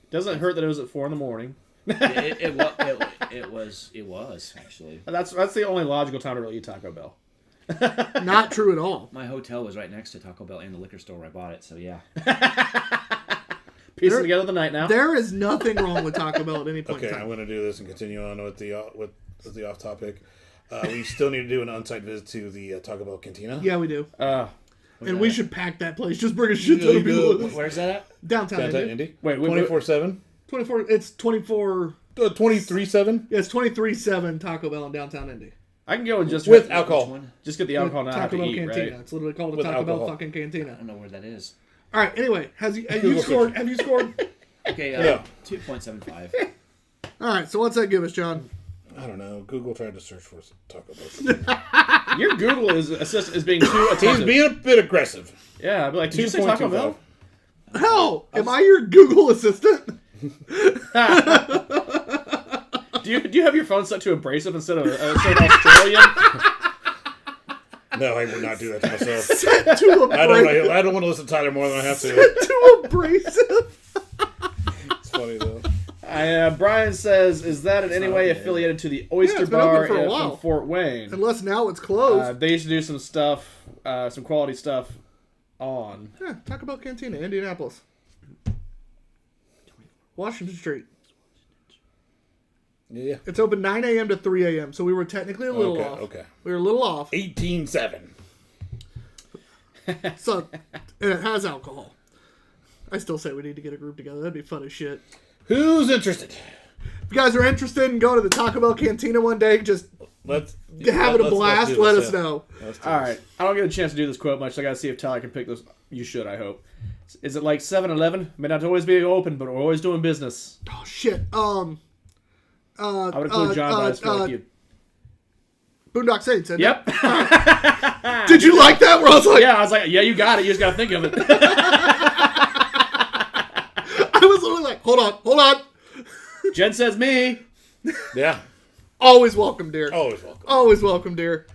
Doesn't hurt that it was at 4 a.m. It was, actually. That's the only logical time to really eat Taco Bell. Not true at all. My hotel was right next to Taco Bell and the liquor store where I bought it, so yeah. Piecing together the night now. There is nothing wrong with Taco Bell at any point in Okay, time. I'm going to do this and continue on with the off-topic. We still need to do an on-site visit to the Taco Bell Cantina. Yeah, we do. And we should pack that place. Just bring a shit ton of people with us. Where's that at? Downtown Indy. Indy. Wait, 24/7. 24. It's 24. 23/7. Yeah, it's 23/7 Taco Bell in downtown Indy. I can go and just With alcohol. Just get the alcohol now. Taco Bell eat, Cantina. right? It's literally called a With Taco alcohol. Bell fucking cantina. I don't know where that is. All right. Anyway, have you scored? Have you scored? Okay, Yeah. 2.75. All right. So what's that give us, John? I don't know. Google tried to search for Taco Bell. Your Google is being too He's attentive. being a bit aggressive. Yeah, I'd be like, did you say Taco Bell? Hell, am I your Google assistant? Do you have your phone set to abrasive instead of Australian? No, I would not do that to myself. Set to abrasive. I don't want to listen to Tyler more than I have to. To abrasive. It's funny though. Brian says, is that in any way affiliated to the Oyster it's been Bar open for a while. from Fort Wayne? Unless now it's closed. They used to do some stuff, some quality stuff on. Yeah, Taco Bell Cantina, Indianapolis. Washington Street. Yeah. It's open 9 a.m. to 3 a.m., so we were technically a little off. Okay. We were a little off. 18.7. So, and it has alcohol. I still say we need to get a group together. That'd be fun as shit. Who's interested? If you guys are interested in going to the Taco Bell Cantina one day, just Let's having a blast, let us know. All right. I don't get a chance to do this quote much, so I got to see if Tyler can pick this. You should, I hope. Is it like 7-Eleven? May not always be open, but we're always doing business. Oh, shit. I would include John, but I just feel like you... Boondock Saints, isn't Yep. it? Did you like that? Where I was like... Yeah, I was like, yeah, you got it. You just got to think of it. I was literally like, hold on. Jen says me. Yeah. Always welcome, dear. Always welcome. Always welcome, dear.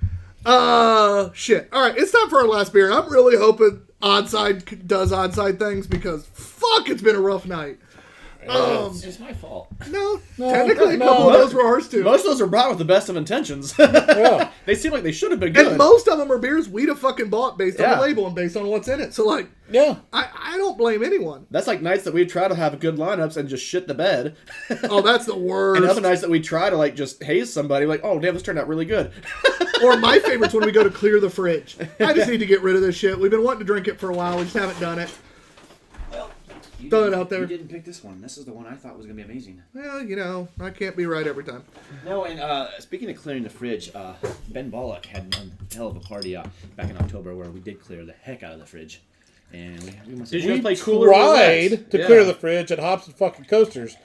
Shit. All right, it's time for our last beer. I'm really hoping Onside does Onside things because fuck, it's been a rough night. It's my fault. No, technically a couple of those were ours too. Most of those are brought with the best of intentions. Yeah. They seem like they should have been good. And most of them are beers we'd have fucking bought based on Yeah. the label and based on what's in it. So like, Yeah. I don't blame anyone. That's like nights that we try to have good lineups and just shit the bed. Oh, that's the worst. And other nights that we try to like just haze somebody, like, oh damn, this turned out really good. Or my favorite's when we go to clear the fridge. I just need to get rid of this shit. We've been wanting to drink it for a while. We just haven't done it. Well, you Throw it didn't- out there. You didn't pick this one. This is the one I thought was going to be amazing. Well, you know, I can't be right every time. No, and speaking of clearing the fridge, Ben Bollock had one hell of a party back in October where we did clear the heck out of the fridge. And we must have... Did you We play Cooler tried Roulette? to Yeah. clear the fridge at Hops and fucking Coasters,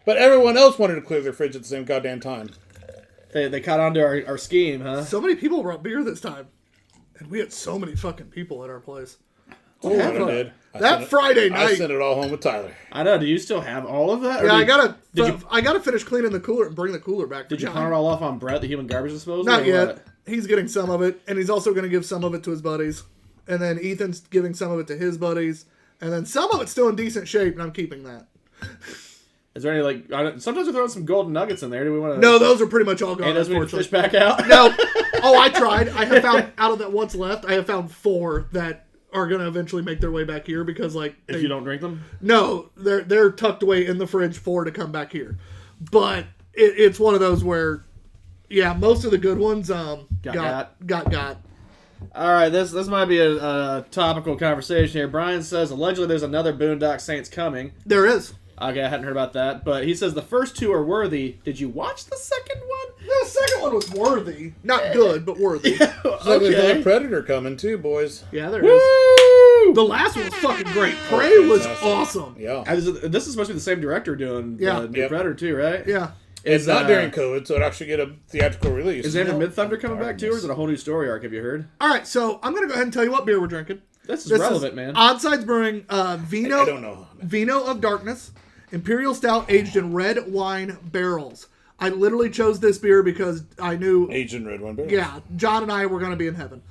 but everyone else wanted to clear their fridge at the same goddamn time. They caught on to our scheme, huh? So many people brought beer this time. And we had so many fucking people at our place. Oh, I did. That Friday I night. sent it all home with Tyler. I know. Do you still have all of that? Or Yeah, did I gotta finish cleaning the cooler and bring the cooler back. Did you pawn it all off on Brett, the human garbage disposal? Not or yet. what? He's getting some of it, and he's also going to give some of it to his buddies. And then Ethan's giving some of it to his buddies. And then some of it's still in decent shape, and I'm keeping that. Is there any sometimes we throw some golden nuggets in there. Do we want to? No, those are pretty much all gone. Hey, does we need to fish unfortunately. back out? No. Oh, I tried. I have found, out of that what's left, I have found 4 that are going to eventually make their way back here because, like... If you don't drink them? No, they're tucked away in the fridge to come back here. But it's one of those where, yeah, most of the good ones got. All right, this might be a topical conversation here. Brian says, allegedly there's another Boondock Saints coming. There is. Okay, I hadn't heard about that. But he says the first 2 are worthy. Did you watch the second one? The second one was worthy. Not good, but worthy. So there's another Predator coming too, boys. Yeah, there Woo! is. The last one was fucking great. Prey was awesome. Yeah. This is supposed to be the same director doing Yeah. the new Predator too, right? Yeah. It's not during COVID, so it actually get a theatrical release. Is Andrew Mid-Thunder coming back too, or is it a whole new story arc? Have you heard? All right, so I'm going to go ahead and tell you what beer we're drinking. This is relevant, man. Oddsides Brewing Vino. I don't know. Vino of Darkness, Imperial Stout aged in red wine barrels. I literally chose this beer because I knew Aged in red wine barrels. Yeah, John and I were going to be in heaven.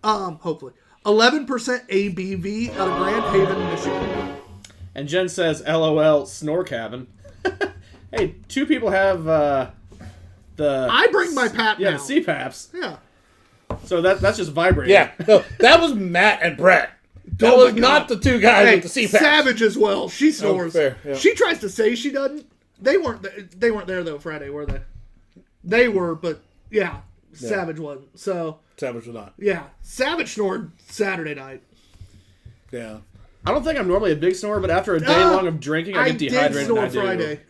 Hopefully. 11% ABV out of Grand Haven, Michigan. And Jen says, LOL, snore cabin. Hey, 2 people have the... I bring my pap Yeah, now. the CPAPs. Yeah. So that's just vibrating. Yeah. No, that was Matt and Brett. That Oh my was God. not the 2 guys Hey, with the CPAP. Savage as well. She snores. fair, yeah. She tries to say she doesn't. They weren't there though Friday, were they? They were, but yeah, Savage wasn't. So Savage was not. yeah, Savage snored Saturday night. Yeah. I don't think I'm normally a big snorer, but after a day long of drinking, I get dehydrated. did snore and I do. Friday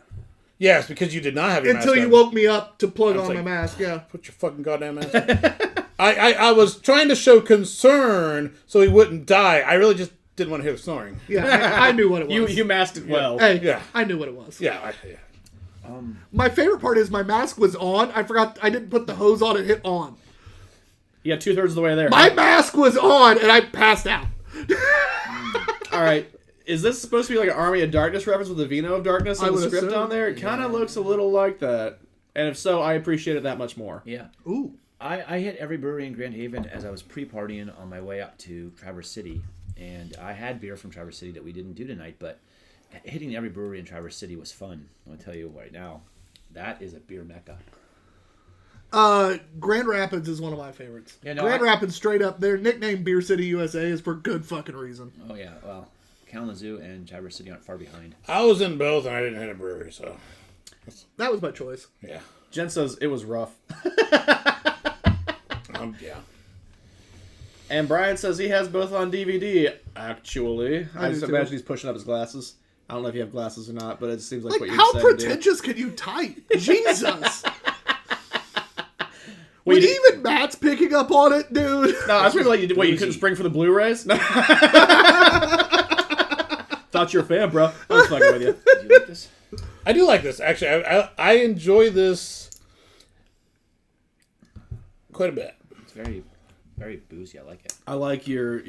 Yes, because you did not have your until mask you on. woke me up to plug on like, my mask. Yeah. Put your fucking goddamn mask on. I was trying to show concern so he wouldn't die. I really just didn't want to hear the snoring. Yeah, I knew what it was. You masked it well. Hey, Yeah. I knew what it was. Yeah. My favorite part is my mask was on. I forgot I didn't put the hose on and hit on. You got 2/3 of the way there. My mask was on and I passed out. All right. Is this supposed to be like an Army of Darkness reference with the Vino of Darkness I in the would script assume. on there? It kind of looks a little like that. And if so, I appreciate it that much more. Yeah. Ooh. I hit every brewery in Grand Haven as I was pre-partying on my way up to Traverse City. And I had beer from Traverse City that we didn't do tonight, but hitting every brewery in Traverse City was fun. I'll tell you right now, that is a beer mecca. Grand Rapids is one of my favorites. Yeah, no, Grand Rapids, straight up, their nickname Beer City USA is for good fucking reason. Oh, yeah. Well, Kalamazoo and Traverse City aren't far behind. I was in both and I didn't hit a brewery, so That was my choice. yeah. Jen says it was rough. Yeah. And Brian says he has both on DVD, actually. I do just too. imagine he's pushing up his glasses. I don't know if you have glasses or not, but it seems like what you're How saying. pretentious can you type? Jesus. Well, When you did- even Matt's picking up on it, dude. No, I was really like, you couldn't spring for the Blu-rays? No. Thought you were a fan, bro. I was fucking with you. Did you like this? I do like this. Actually, I enjoy this quite a bit. It's very, very boozy. I like it. I like your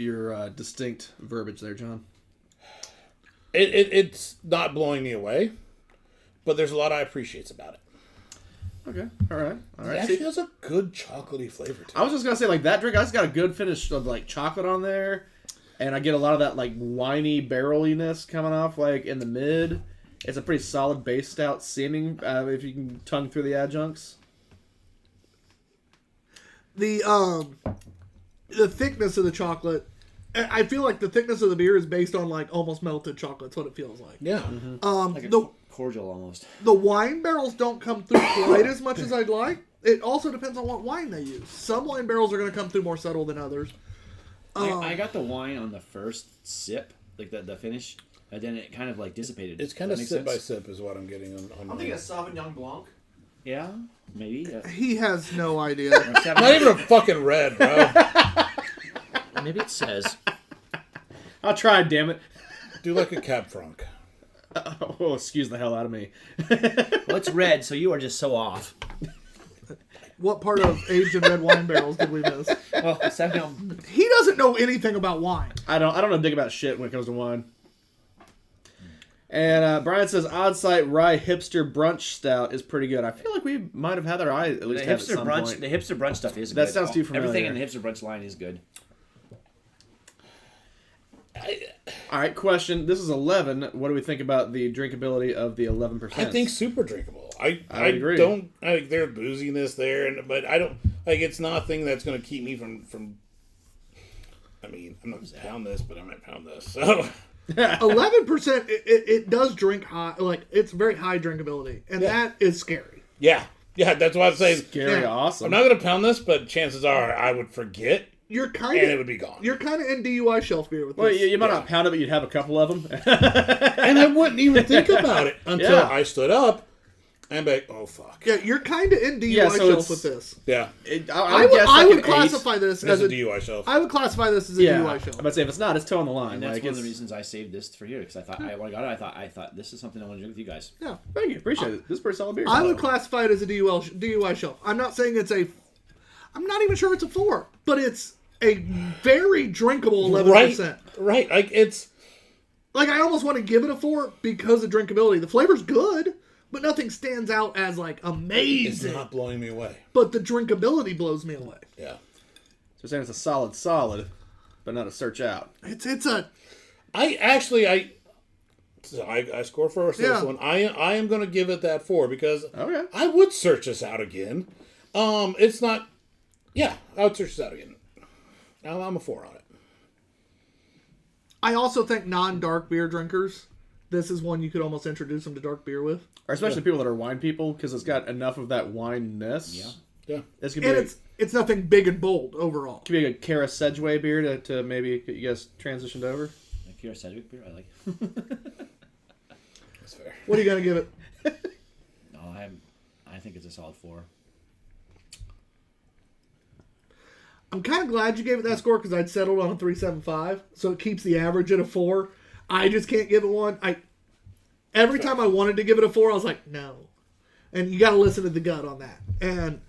distinct verbiage there, John. It's not blowing me away, but there's a lot I appreciate about it. Okay, all right. It actually has a good chocolatey flavor to it. I was just gonna say, like, that drink, I just got a good finish of like chocolate on there, and I get a lot of that like winey barreliness coming off like in the mid. It's a pretty solid base stout seeming if you can tongue through the adjuncts. The thickness of the chocolate, I feel like the thickness of the beer is based on like almost melted chocolate. That's what it feels like. Yeah. Like a The cordial almost. the wine barrels don't come through quite as much as I'd like. It also depends on what wine they use. Some wine barrels are going to come through more subtle than others. I got the wine on the first sip, like the finish, and then it kind of like dissipated. It's kind Does of that sip make by sense? sip is what I'm getting on I'm thinking of Sauvignon Blanc. Yeah, maybe. He has no idea. Not even a fucking red, bro. Maybe it says. I'll try, damn it. Do like a Cab Franc. Oh, excuse the hell out of me. Well, it's red, so you are just so off. What part of aged in red wine barrels did we miss? Well, 7 He doesn't know anything about wine. I don't know dick about shit when it comes to wine. And Brian says Odd Sight Rye Hipster Brunch Stout is pretty good. I feel like we might have had our eye at least the have hipster at some brunch. point. The hipster brunch stuff is That good. sounds too familiar. Everything in the hipster brunch line is good. All right, question. This is 11. What do we think about the drinkability of the 11%? I think super drinkable. I agree. don't. I think there's booziness there, but I don't like. It's nothing that's going to keep me from. I mean, I'm not going to pound this, but I might pound this. So 11%. It does drink high. Like it's very high drinkability, and that is scary. yeah, that's why I'm saying. Scary, Yeah. awesome. I'm not going to pound this, but chances are I would forget, You're kind and it of would be gone. you're kind of in DUI shelf beer with Well, this. you might not pound it, but you'd have a couple of them. And I wouldn't even think about it until Yeah. I stood up and be like, oh fuck. Yeah, you're kind of in DUI Yeah, so shelf it's- with this. Yeah. I would classify this That's as a a DUI shelf. I would classify this as a Yeah, DUI I'm shelf. about to say if it's not, it's toe on the line. And that's Like, one of the it's- reasons I saved this for here because I thought when I got it, I thought this is something I want to drink with you guys. Yeah, Thank you, appreciate it. This is pretty solid beer. I would classify it as a DUI shelf. I'm not saying it's a. I'm not even sure it's a 4, but it's a very drinkable 11%. Right. Like it's. Like I almost want to give it a 4 because of drinkability. The flavor's good, but nothing stands out as like It's amazing. not blowing me away. But the drinkability blows me away. Yeah. So saying it's a solid, but not a search out. It's a. I score first Yeah. this one. I am going to give it that 4 because Okay. I would search this out again. It's not. Yeah, I would search this out again. I'm a 4 on it. I also think non-dark beer drinkers. This is one you could almost introduce them to dark beer with. Or especially people that are wine people, because it's got enough of that wineness. Yeah. Yeah. This could be And it's nothing big and bold overall. could be a Kara Sedgway beer to maybe get you guys transitioned over. Like Pure Sedgwick beer, I like. That's fair. What are you gonna give it? No, I think it's a solid 4. I'm kind of glad you gave it that score because I'd settled on a 3.75, so it keeps the average at a 4. I just can't give it one. Every time I wanted to give it a 4, I was like, no. And you got to listen to the gut on that. And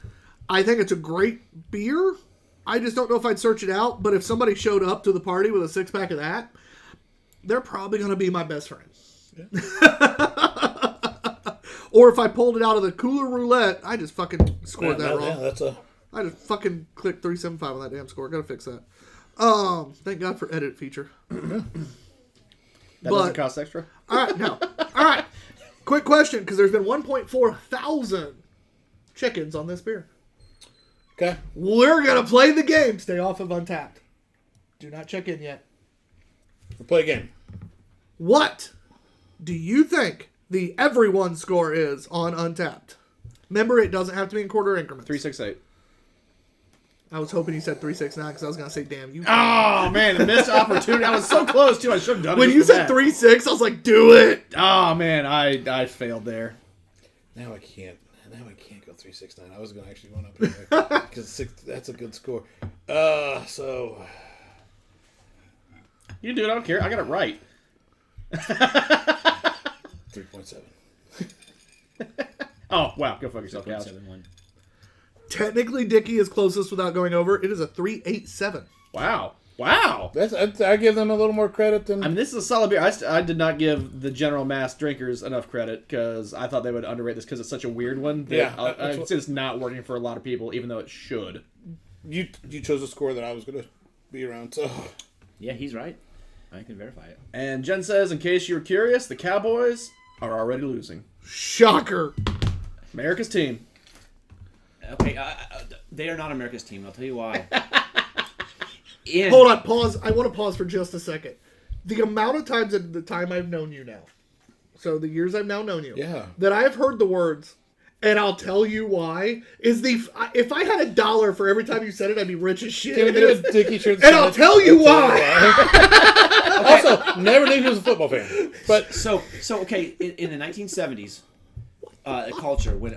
I think it's a great beer. I just don't know if I'd search it out. But if somebody showed up to the party with a 6-pack of that, they're probably going to be my best friend. Yeah. Or if I pulled it out of the cooler roulette, I just fucking scored that wrong. Yeah, that's a. I just fucking clicked 375 on that damn score. Gotta fix that. Thank God for edit feature. That doesn't cost extra? All right, no. All right. Quick question, because there's been 1.4 thousand chickens on this beer. Okay. We're gonna play the game. Stay off of Untapped. Do not check in yet. We'll play a game. What do you think the everyone score is on Untapped? Remember, it doesn't have to be in quarter increments. 368. I was hoping you said 369 because I was gonna say, damn you. Oh man, a missed opportunity. I was so close too. I should have done it. When you said 3.6, I was like, do it. Oh man, I failed there. Now I can't go 369. I was going to actually run up here because that's a good score. So You can do it. I don't care. I got it right. 3.7. Oh wow, go fuck yourself, Couch. 7.1. Technically, Dickey is closest without going over. It is a 3.87. Wow. I give them a little more credit than. I mean, this is a solid beer. I did not give the general mass drinkers enough credit because I thought they would underrate this because it's such a weird one. That Yeah, I can see it's not working for a lot of people, even though it should. You chose a score that I was going to be around. So Yeah, he's right. I can verify it. And Jen says, in case you were curious, the Cowboys are already losing. Shocker. America's team. Okay, they are not America's team. I'll tell you why. Hold on, pause. I want to pause for just a second. The amount of times in the time I've known you now, so the years I've now known you, Yeah. that I've heard the words, and I'll tell you why, is if I had $1 for every time you said it, I'd be rich as shit. Give me a Dickey shirt. And I'll tell you why. Also, never knew he was a football fan. But So okay, in the 1970s, culture when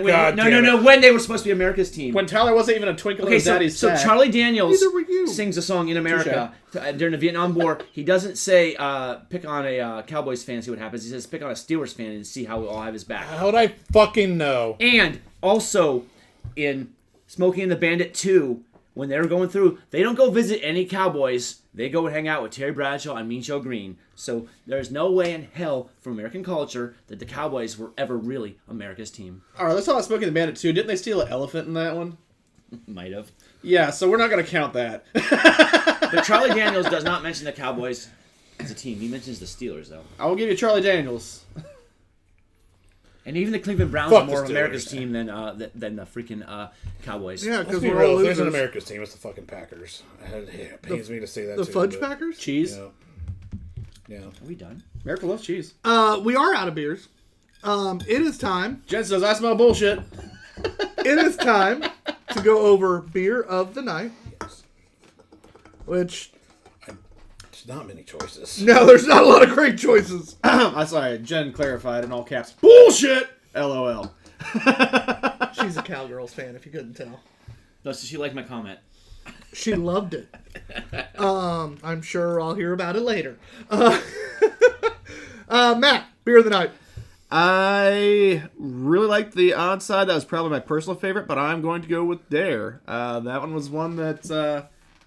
God damn it. when they were supposed to be America's team. When Tyler wasn't even a twinkle in Okay, his so daddy's so sack. Charlie Daniels Neither were you. sings a song in America during the Vietnam War. He doesn't say pick on a Cowboys fan and see what happens. He says pick on a Steelers fan and see how we'll all have his back. how would I fucking know? And also, in Smokey and the Bandit 2, when they were going through, they don't go visit any Cowboys. They go and hang out with Terry Bradshaw and Mean Joe Green. So there's no way in hell from American culture that the Cowboys were ever really America's team. All right, let's talk about Smokey and the Bandit 2. Didn't they steal an elephant in that one? Might have. Yeah, so we're not going to count that. But Charlie Daniels does not mention the Cowboys as a team. He mentions the Steelers, though. I will give you Charlie Daniels. And even the Cleveland Browns Fuck are more the of Steelers. America's team than the freaking Cowboys. Yeah, Let's because be we're real. all If there's an losers. America's team, it's the fucking Packers. It pains me to say that. The too, Fudge but, Packers? Cheese. Yeah. Are we done? America loves cheese. We are out of beers. It is time. Jen says, I smell bullshit. It is time to go over beer of the night. Which, There's not many choices. no, there's not a lot of great choices. I'm sorry, Jen clarified in all caps. Bullshit! LOL. She's a Cowgirls fan, if you couldn't tell. No, so she liked my comment. She loved it. I'm sure I'll hear about it later. Matt, beer of the night. I really liked the odd side. That was probably my personal favorite, but I'm going to go with Dare. That one was one that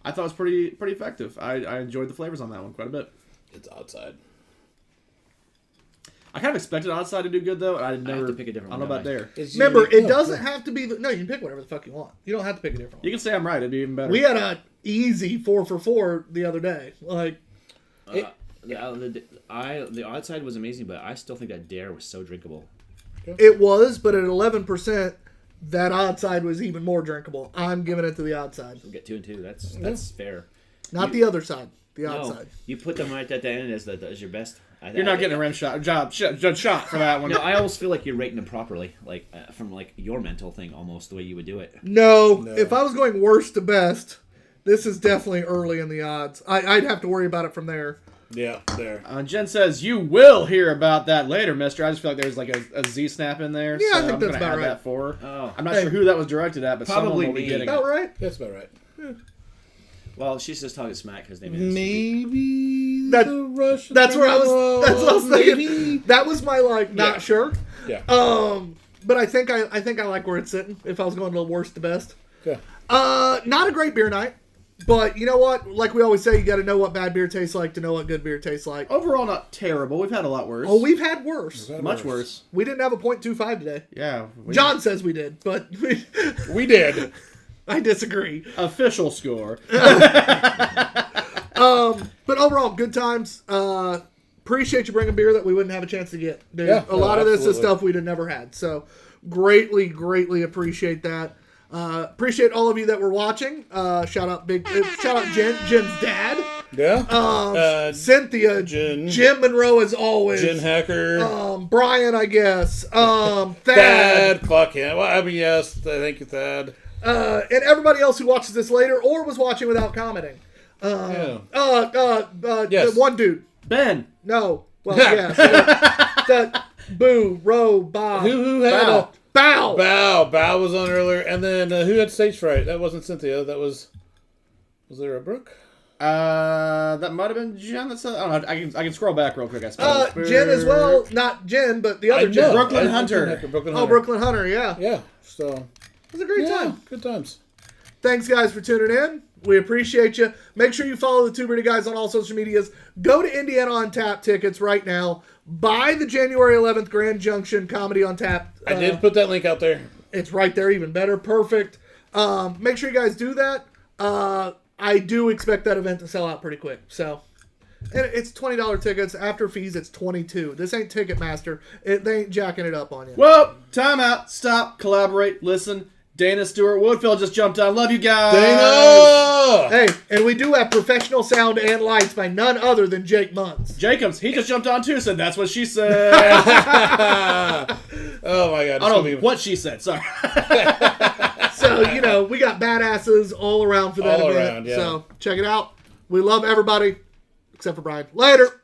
I thought was pretty effective. I enjoyed the flavors on that one quite a bit. It's outside. I kind of expected Outside to do good, though. I never have to pick a different I don't know one, about don't Dare. Remember, it doesn't have to be... No, you can pick whatever the fuck you want. You don't have to pick a different You one. can say I'm right. It'd be even better. We had a easy 4 for 4 the other day. Like, The odd side was amazing, but I still think that Dare was so drinkable. it was, but at 11%, that odd side was even more drinkable. I'm giving it to the odd side. We'll get 2 and 2. That's fair. Not the other side. The odd No, side. you put them right at the end as your best. You're not getting a rim shot shot for that one. No, I almost feel like you're rating them properly, like from like your mental thing, almost the way you would do it. No, if I was going worst to best, this is definitely early in the odds. I'd have to worry about it from there. Yeah, there. Jen says, you will hear about that later, mister. I just feel like there's like a Z snap in there. Yeah, so I think I'm that's gonna about add right. that for. Oh. I'm not sure who that was directed at, but Probably someone will be me. getting About it. right? That's about right. Well, she's just talking smack because they made it. Maybe That- the Russian. That's where I was. That's what I was thinking. Maybe. That was my not Yeah. sure. Yeah. But I think I like where it's sitting. If I was going to worst to best, Yeah. not a great beer night, but you know what? Like we always say, you got to know what bad beer tastes like to know what good beer tastes like. Overall, not terrible. We've had a lot worse. Oh, we've had worse. much worse. We didn't have a .25 today. Yeah. John says we did, but We did. I disagree. Official score. But overall, good times. Appreciate you bringing beer that we wouldn't have a chance to get. Dude. Yeah, a lot of this is absolutely. stuff we'd have never had. So greatly appreciate that. Appreciate all of you that were watching. Shout out Jen's dad. Yeah. Cynthia, Jen. Jim Monroe as always. Jen Hacker. Brian, I guess. Thad. Thad. Fuck him. Well, I mean, yes. Thank you, Thad. And everybody else who watches this later or was watching without commenting. Yeah. The one dude. Ben. No. Well, yeah. The Boo, Ro, Bob. Who had Bow. Bow. Bow was on earlier, and then who had stage fright? That wasn't Cynthia. That was there a Brooke? That might have been Jen. That's I don't know. I can scroll back real quick. I suppose. Jen as well. Not Jen, but the other Jen. Brooklyn I- Hunter. Brooklyn Oh, Hunter. Brooklyn Hunter, yeah. Yeah. So It was a great time. Good times. Thanks, guys, for tuning in. We appreciate you. Make sure you follow the Two Beerded Guys on all social medias. Go to Indiana on Tap tickets right now. Buy the January 11th Grand Junction Comedy on Tap. I did put that link out there. It's right there, even better. Perfect. Make sure you guys do that. I do expect that event to sell out pretty quick. So, and it's $20 tickets. After fees, it's $22. This ain't Ticketmaster. They ain't jacking it up on you. Whoa! Time out. Stop. Collaborate. Listen. Dana Stewart Woodfield just jumped on. Love you guys. Dana! Hey, and we do have professional sound and lights by none other than Jake Munns. Jacobs. He just jumped on too. Said that's what she said. Oh my god. I don't know what she said. Sorry. So, we got badasses all around for that All event. around, yeah. So, check it out. We love everybody, except for Brian. Later.